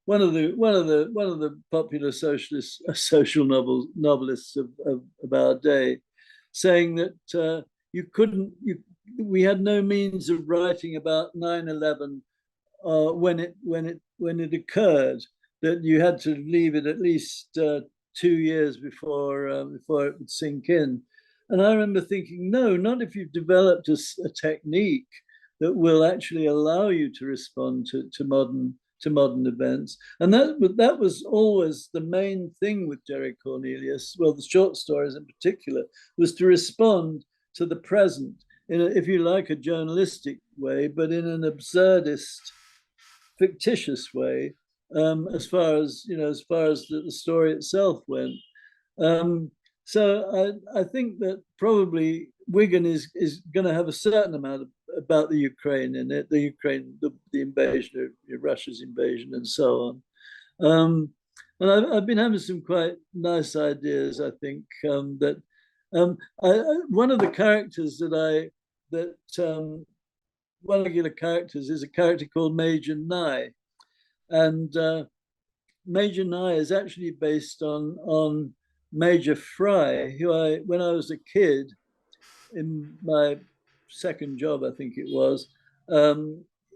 one of the popular social novelists of our day, saying that we had no means of writing about 9/11 when it occurred, that you had to leave it at least 2 years before it would sink in. And I remember thinking, no, not if you've developed a technique that will actually allow you to respond to modern events. And that was always the main thing with Jerry Cornelius, well, the short stories in particular, was to respond to the present in if you like, a journalistic way, but in an absurdist, fictitious way, as far as the story itself went. So I think that probably Wigan is going to have a certain amount about the Ukraine in it, the invasion of Russia's invasion, and so on. And I've been having some quite nice ideas. I think that one of the characters one of the characters is a character called Major Nye, and Major Nye is actually based on Major Fry, who when I was a kid, in my second job, I think it was,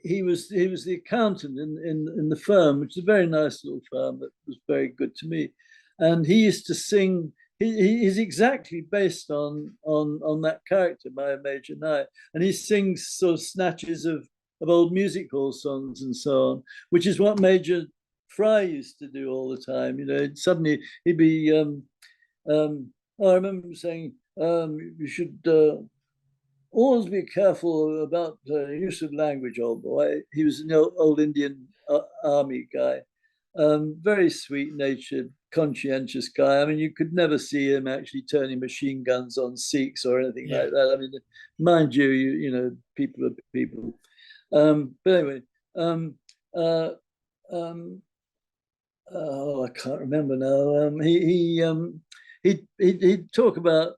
he was the accountant in the firm, which is a very nice little firm that was very good to me. And he used to sing. He's exactly based on that character, my Major Nye, and he sings sort of snatches of old music hall songs and so on, which is what Major Fry used to do all the time. Suddenly he'd be. I remember saying, you should always be careful about the use of language, old boy. He was an old Indian army guy, very sweet-natured, conscientious guy. I mean, you could never see him actually turning machine guns on Sikhs or anything like that. I mean, mind you, people are people. But anyway, I can't remember now. He'd talk about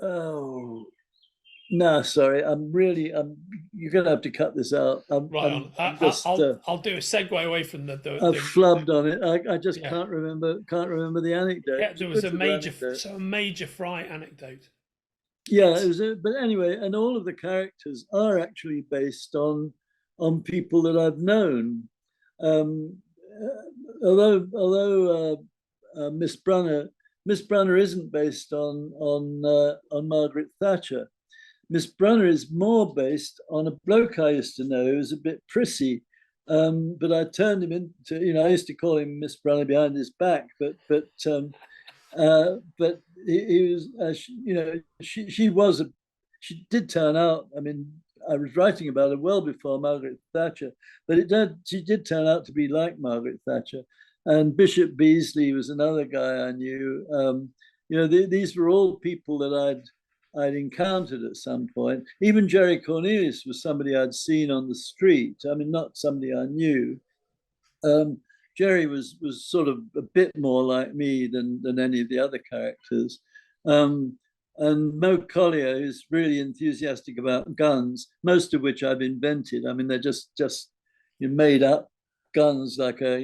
oh no, sorry, you're gonna have to cut this out. Right on. I'll do a segue away from the I've flubbed on it. I just can't remember the anecdote. Yeah, there was a major Fry anecdote. Yeah, it was. But anyway, and all of the characters are actually based on people that I've known. Although Miss Brunner isn't based on Margaret Thatcher. Miss Brunner is more based on a bloke I used to know who was a bit prissy, but I turned him into, I used to call him Miss Brunner behind his back, but he was, she did turn out. I mean, I was writing about her well before Margaret Thatcher, but she did turn out to be like Margaret Thatcher. And Bishop Beasley was another guy I knew. These were all people that I'd encountered at some point. Even Jerry Cornelius was somebody I'd seen on the street. I mean, not somebody I knew. Jerry was sort of a bit more like me than any of the other characters. And Mo Collier is really enthusiastic about guns, most of which I've invented. I mean, they're just made up guns, like a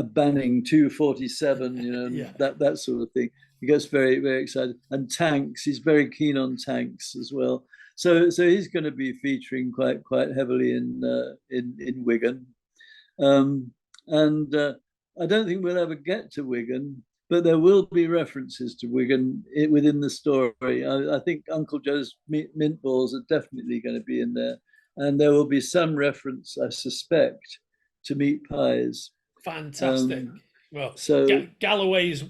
Banning 247, that sort of thing. He gets very, very excited. And tanks, he's very keen on tanks as well. So he's going to be featuring quite heavily in Wigan. And I don't think we'll ever get to Wigan, but there will be references to Wigan within the story. I think Uncle Joe's mint balls are definitely going to be in there. And there will be some reference, I suspect, to meat pies. Fantastic. Well, so Galloway's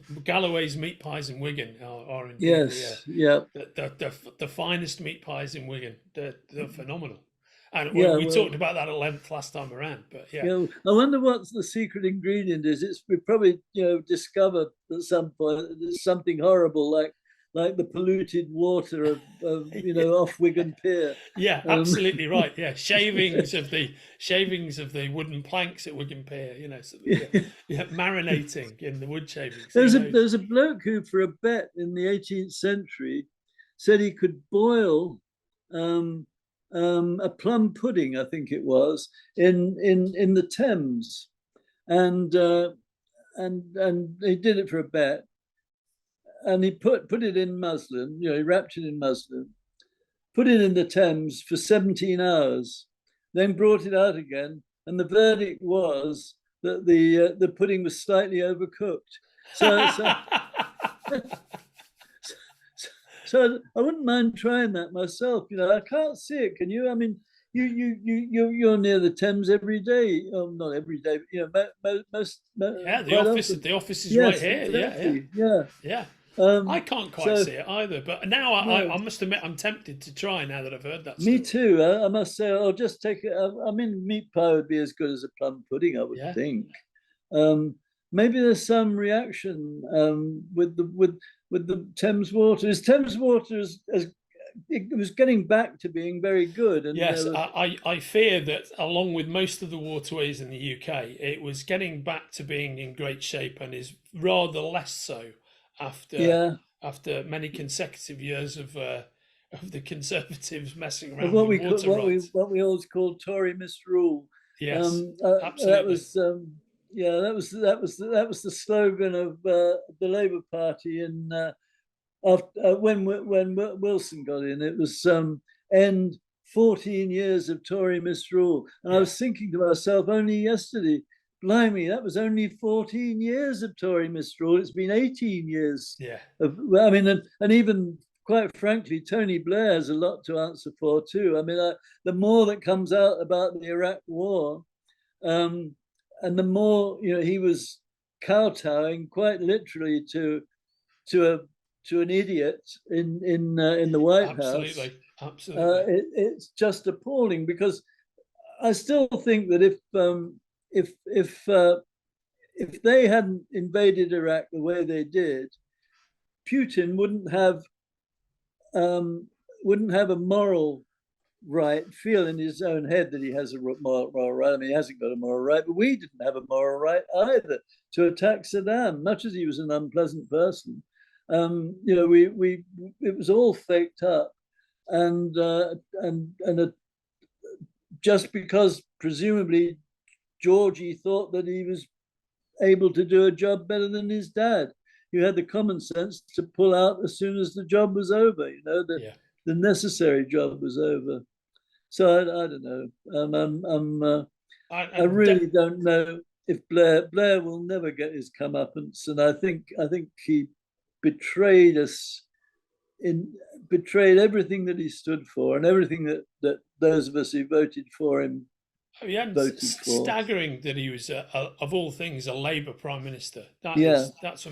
meat pies in Wigan are indeed the finest meat pies in Wigan. They're phenomenal. And we talked about that at length last time around. But I wonder what the secret ingredient is. We probably discover at some point there's something horrible like the polluted water of you know, off Wigan Pier. Yeah, absolutely right. Yeah, shavings of the wooden planks at Wigan Pier. You know, so, yeah, marinating in the wood shavings. There's a bloke who, for a bet in the 18th century, said he could boil a plum pudding, I think it was, in the Thames, and he did it for a bet, and he put it in muslin, you know, he wrapped it in muslin, put it in the Thames for 17 hours, then brought it out again, and the verdict was that the pudding was slightly overcooked. So I wouldn't mind trying that myself. You know, I can't see it. Can you? I mean, you're near the Thames every day. Not every day, but you know, most. Yeah, the office is right here. Exactly. Yeah. I can't quite see it either, but now I must admit I'm tempted to try now that I've heard that. Me too. I must say, I'll just take it. I mean, meat pie would be as good as a plum pudding, I would think. Maybe there's some reaction with the Thames water. Is Thames water as it was getting back to being very good? And yes, I fear that along with most of the waterways in the UK, it was getting back to being in great shape and is rather less so after many consecutive years of the Conservatives messing around with what we always called Tory misrule. Yes, absolutely. That was the slogan of the Labour Party in when Wilson got in. It was end 14 years of Tory misrule, and I was thinking to myself only yesterday, blimey, that was only 14 years of Tory misrule. It's been 18 years. Yeah. I mean, and even quite frankly, Tony Blair has a lot to answer for too. I mean, the more that comes out about the Iraq War, and the more, you know, he was kowtowing quite literally to an idiot in the White House. Absolutely. It's just appalling, because I still think that if they hadn't invaded Iraq the way they did, Putin wouldn't have a moral right, feel in his own head that he has a moral right. I mean, he hasn't got a moral right, but we didn't have a moral right either to attack Saddam, much as he was an unpleasant person. You know, it was all faked up, and just because presumably Georgie thought that he was able to do a job better than his dad, who had the common sense to pull out as soon as the job was over. You know, the necessary job was over. So I don't know. I really don't know if Blair will never get his comeuppance, and I think he betrayed us, betrayed everything that he stood for and everything that those of us who voted for him voted for. Staggering that he was, of all things, a Labour Prime Minister. That's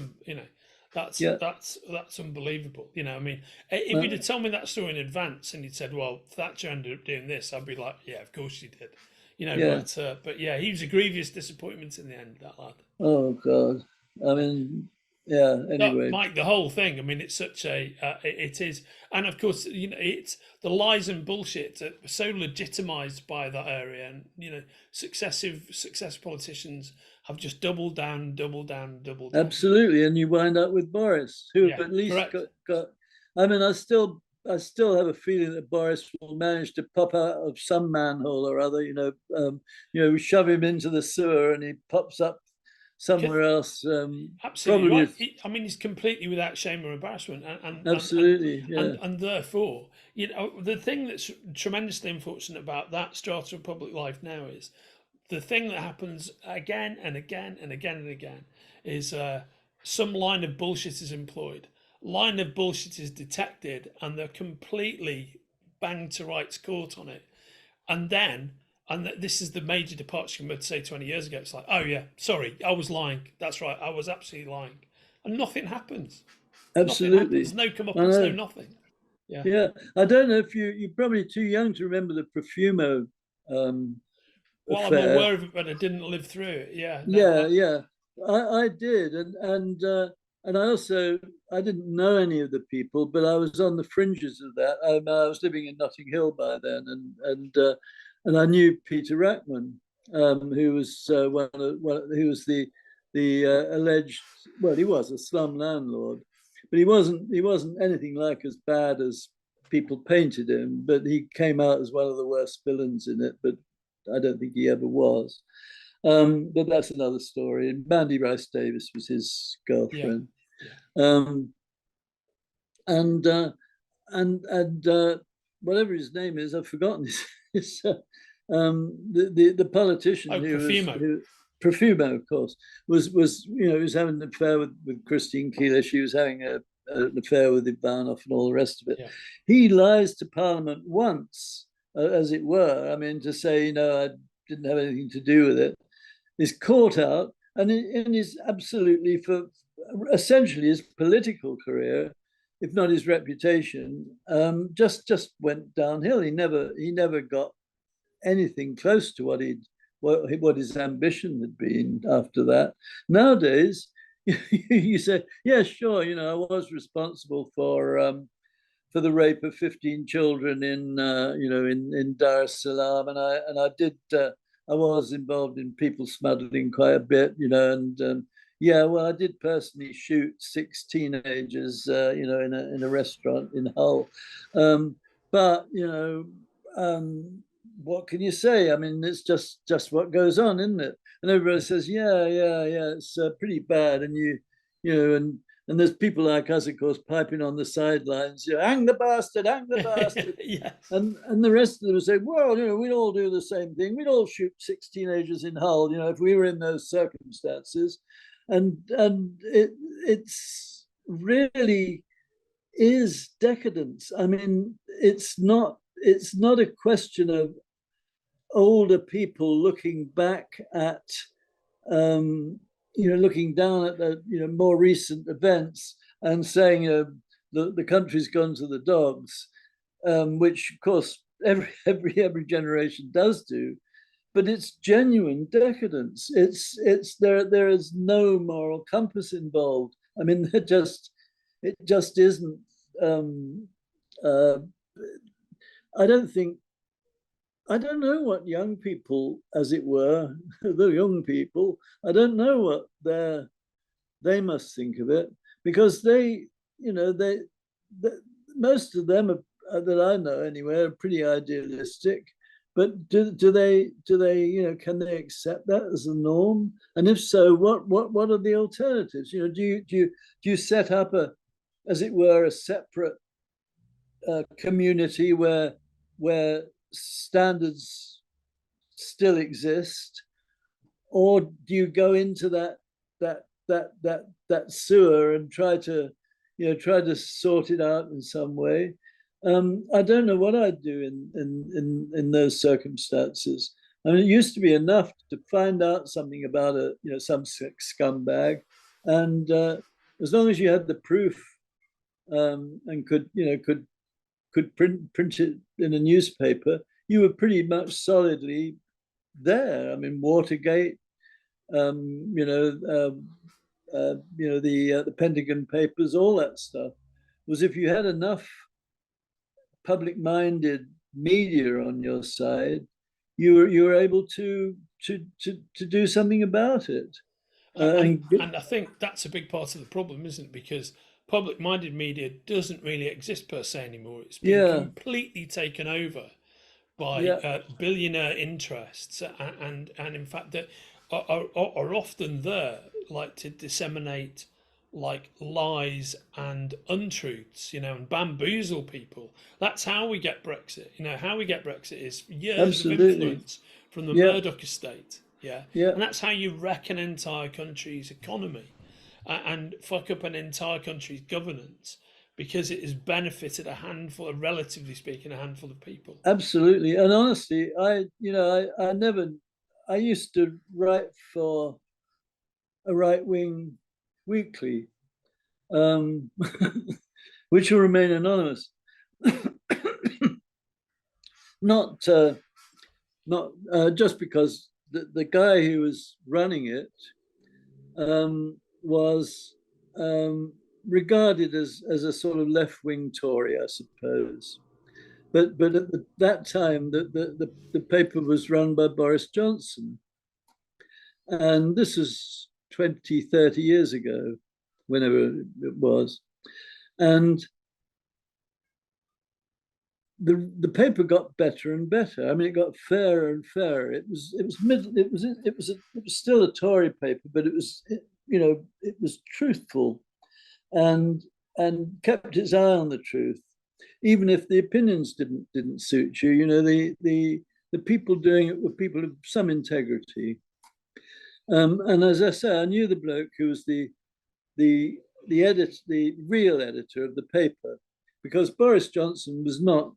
unbelievable. You know, I mean, if you'd have told me that story in advance and you'd said, well, Thatcher ended up doing this, I'd be like, yeah, of course she did. You know, but yeah, he was a grievous disappointment in the end, that lad. Oh God, I mean, yeah. Anyway, Mike, the whole thing. I mean, it's such a it is, and of course, you know, it's the lies and bullshit that were so legitimised by that area, and you know, successive politicians have just doubled down. Absolutely, and you wind up with Boris, who at least got. I mean, I still have a feeling that Boris will manage to pop out of some manhole or other. You know, we shove him into the sewer and he pops up somewhere else. Absolutely right. I mean, he's completely without shame or embarrassment, and absolutely, and therefore, you know, the thing that's tremendously unfortunate about that strata of public life now is the thing that happens again and again and again and again is some line of bullshit is employed, line of bullshit is detected, and they're completely banged to rights court on it, and this is the major departure from, say, 20 years ago. It's like, oh yeah, sorry, I was lying. That's right, I was absolutely lying, and nothing happens. Absolutely, there's no comeuppance, no nothing. Yeah. I don't know if you're probably too young to remember the Profumo. Well, affair. I'm aware of it, but I didn't live through it. Yeah. Yeah. I did, and and I didn't know any of the people, but I was on the fringes of that. I was living in Notting Hill by then, and I knew Peter Rackman, who was who was the alleged, well, he was a slum landlord, but he wasn't anything like as bad as people painted him. But he came out as one of the worst villains in it. But I don't think he ever was. But that's another story. And Mandy Rice Davis was his girlfriend. Yeah. And whatever his name is, I've forgotten the politician Profumo, of course, was he was having an affair with Christine Keeler. She was having an affair with Ivanov and all the rest of it. Yeah. He lies to Parliament once, as it were. I mean, to say, I didn't have anything to do with it. Is caught out and is absolutely, for essentially his political career, if not his reputation, just went downhill. He never got anything close to what his ambition had been after that. Nowadays, you say, yeah, sure, I was responsible for the rape of 15 children in Dar es Salaam, and I did. I was involved in people smuggling quite a bit, and yeah, well, I did personally shoot 6 teenagers, in a restaurant in Hull. But what can you say? I mean, it's just what goes on, isn't it? And everybody says, yeah, it's pretty bad, and and there's people like us, of course, piping on the sidelines, hang the bastard, hang the bastard. Yes. And the rest of them say, well, we'd all do the same thing. We'd all shoot 6 teenagers in Hull, if we were in those circumstances. And it's really is decadence. I mean, it's not a question of older people looking back at looking down at the more recent events and saying the country's gone to the dogs, which of course every generation does do, but it's genuine decadence. It's there is no moral compass involved. I mean, it just isn't. I don't know what young people, as it were, the young people, I don't know what they must think of it, because they most of them that I know anyway are pretty idealistic. But do they can they accept that as a norm? And if so, what are the alternatives? Do you set up as it were, a separate community where standards still exist, or do you go into that sewer and try to sort it out in some way? I don't know what I'd do in those circumstances. I mean, it used to be enough to find out something about some scumbag, and as long as you had the proof and could print it in a newspaper, you were pretty much solidly there. I mean, Watergate, the Pentagon Papers, all that stuff was, if you had enough public-minded media on your side, you were able to do something about it. And I think that's a big part of the problem, isn't it? Because public-minded media doesn't really exist per se anymore. It's been completely taken over by billionaire interests, and in fact that are often there, like, to disseminate like lies and untruths, and bamboozle people. That's how we get Brexit. How we get Brexit is years of influence from the Murdoch estate. And that's how you wreck an entire country's economy and fuck up an entire country's governance, because it has benefited relatively speaking, a handful of people. Absolutely. And honestly, I used to write for a right-wing weekly, which will remain anonymous. not just because the guy who was running it was regarded as a sort of left-wing Tory, I suppose. But at that time, the paper was run by Boris Johnson. And this is 20, 30 years ago, whenever it was. And the paper got better and better. I mean, it got fairer and fairer. It was still a Tory paper, but it was truthful, and kept its eye on the truth, even if the opinions didn't suit you. You know, the people doing it were people of some integrity. And as I say, I knew the bloke who was the real editor of the paper, because Boris Johnson was not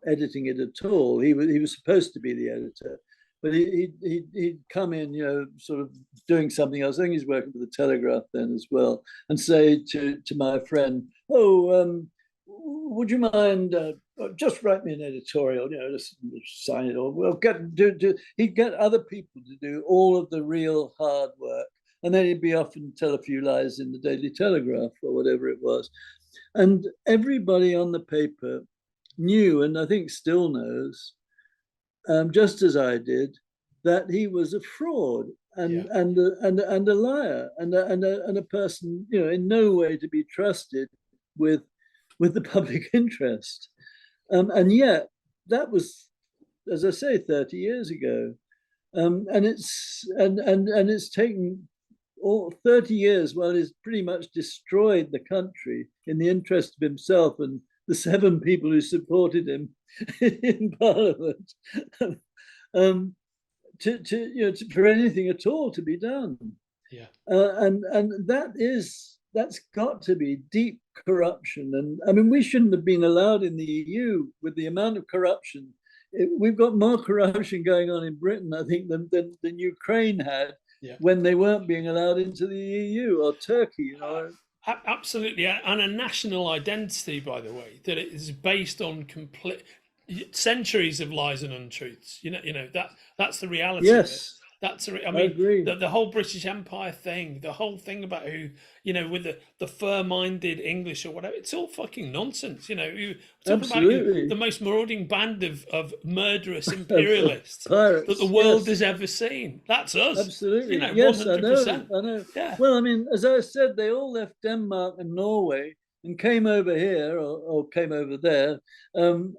editing it at all. He was supposed to be the editor, but he'd come in, you know, sort of doing something else. I think he's working for the Telegraph then as well, and say to my friend, "Oh, would you mind just write me an editorial? You know, just sign it, or well, he'd get other people to do all of the real hard work, and then he'd be off and tell a few lies in the Daily Telegraph or whatever it was." And everybody on the paper knew, and I think still knows, just as I did, that he was a fraud and a liar and a person, you know, in no way to be trusted with the public interest. And yet that was, as I say, 30 years ago, and it's taken all 30 years. Well, he's pretty much destroyed the country in the interest of himself and the 7 people who supported him in Parliament, for anything at all to be done. Yeah. And that's got to be deep corruption. And I mean, we shouldn't have been allowed in the EU with the amount of corruption. We've got more corruption going on in Britain, I think, than Ukraine had when they weren't being allowed into the EU, or Turkey, you know. Absolutely, and a national identity, by the way, that it is based on complete centuries of lies and untruths. You know that's the reality. Yes. That's I agree. The whole British Empire thing, the whole thing about who, you know, with the fair-minded English or whatever, it's all fucking nonsense. You know, you talking about the most marauding band of murderous imperialists pirates, that the world has ever seen. That's us. Absolutely. You know, yes, 100%. I know. Yeah. Well, I mean, as I said, they all left Denmark and Norway and came over here, or came over there, and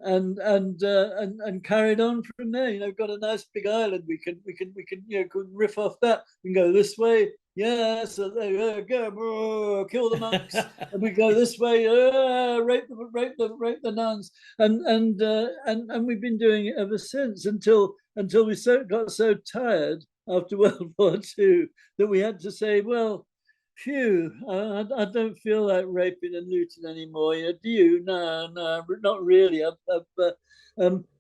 carried on from there. You know, got a nice big island. We can you know, could riff off that. We can go this way. Yeah, so there we go. Kill the monks, and we go this way. Rape the nuns, and we've been doing it ever since until we got so tired after World War II that we had to say, well, phew, I don't feel like raping and looting anymore. You know, do you? No, not really.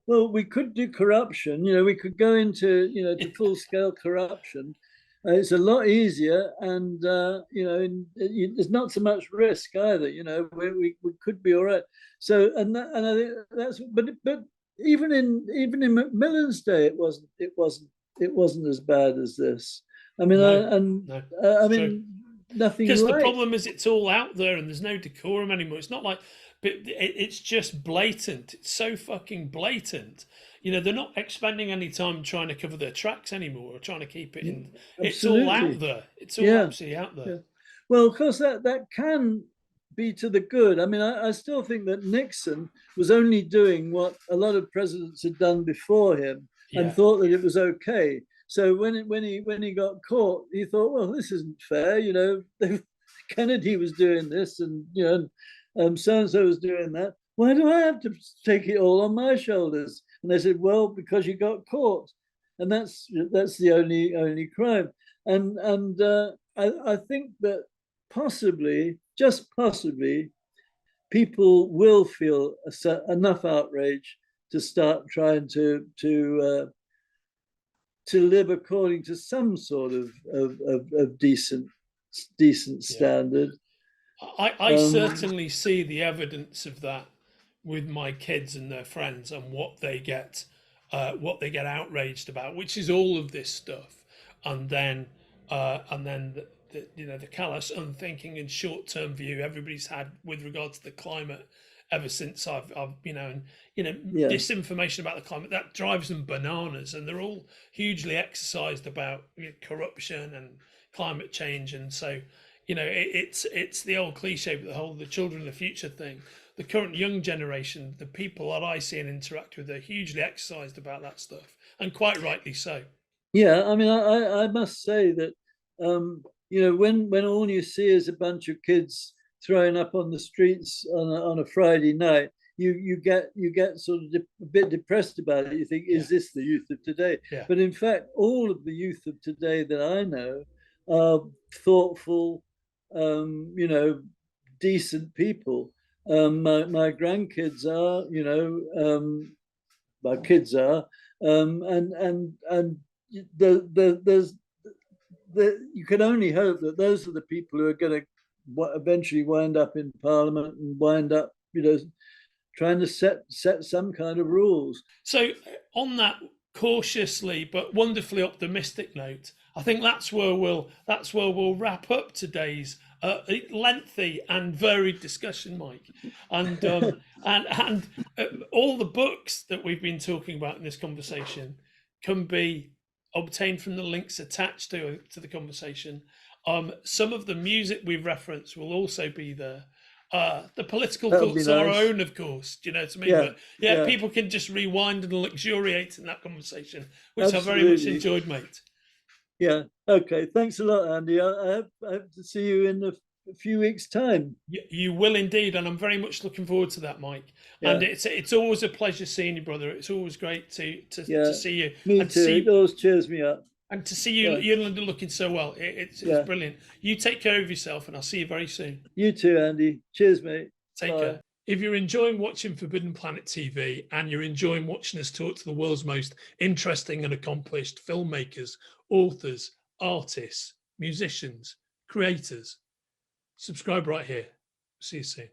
Well, we could do corruption. You know, we could go into, you know, to full scale corruption. It's a lot easier, and you know, there's not so much risk either. You know, we could be all right. So, and I think that's, but even in Macmillan's day, it wasn't as bad as this. I mean, I mean. Nothing, because the problem is it's all out there and there's no decorum anymore. It's not like, but it's just blatant. It's so fucking blatant. You know, they're not expending any time trying to cover their tracks anymore or trying to keep it in. Absolutely. It's all out there. It's all absolutely out there. Yeah. Well, of course, that can be to the good. I mean, I still think that Nixon was only doing what a lot of presidents had done before him and thought that it was okay. So when he got caught, he thought, well, this isn't fair. You know, Kennedy was doing this, and you know, so and so was doing that. Why do I have to take it all on my shoulders? And they said, well, because you got caught, and that's the only crime. And I think that possibly, just possibly, people will feel enough outrage to start trying to live according to some sort of decent standard. I certainly see the evidence of that with my kids and their friends and what they get outraged about, which is all of this stuff, and then the callous, unthinking, and short-term view everybody's had with regard to the climate ever since I've disinformation about the climate that drives them bananas, and they're all hugely exercised about corruption and climate change, and so it's the old cliche, but the children of the future thing. The current young generation, the people that I see and interact with, are hugely exercised about that stuff, and quite rightly so. Yeah, I mean, I must say that when all you see is a bunch of kids throwing up on the streets on a Friday night, you get sort of a bit depressed about it. You think, is this the youth of today? Yeah. But in fact, all of the youth of today that I know are thoughtful, decent people. My grandkids are, my kids are, and you can only hope that those are the people who are going to eventually wind up in Parliament and wind up, trying to set some kind of rules. So on that cautiously but wonderfully optimistic note, I think that's where we'll wrap up today's lengthy and varied discussion, Mike. And and all the books that we've been talking about in this conversation can be obtained from the links attached to the conversation. Some of the music we've referenced will also be there. The political thoughts are our own, of course. Do you know what I mean? But people can just rewind and luxuriate in that conversation, which Absolutely. I very much enjoyed, mate. Yeah. Okay. Thanks a lot, Andy. I hope to see you in a few weeks' time. You will indeed, and I'm very much looking forward to that, Mike. Yeah. And it's always a pleasure seeing you, brother. It's always great to see you. Me and too. It always cheers me up. And to see you, you and Linda looking so well. It's brilliant. You take care of yourself, and I'll see you very soon. You too, Andy. Cheers, mate. Take care. If you're enjoying watching Forbidden Planet TV and you're enjoying watching us talk to the world's most interesting and accomplished filmmakers, authors, artists, musicians, creators, subscribe right here. See you soon.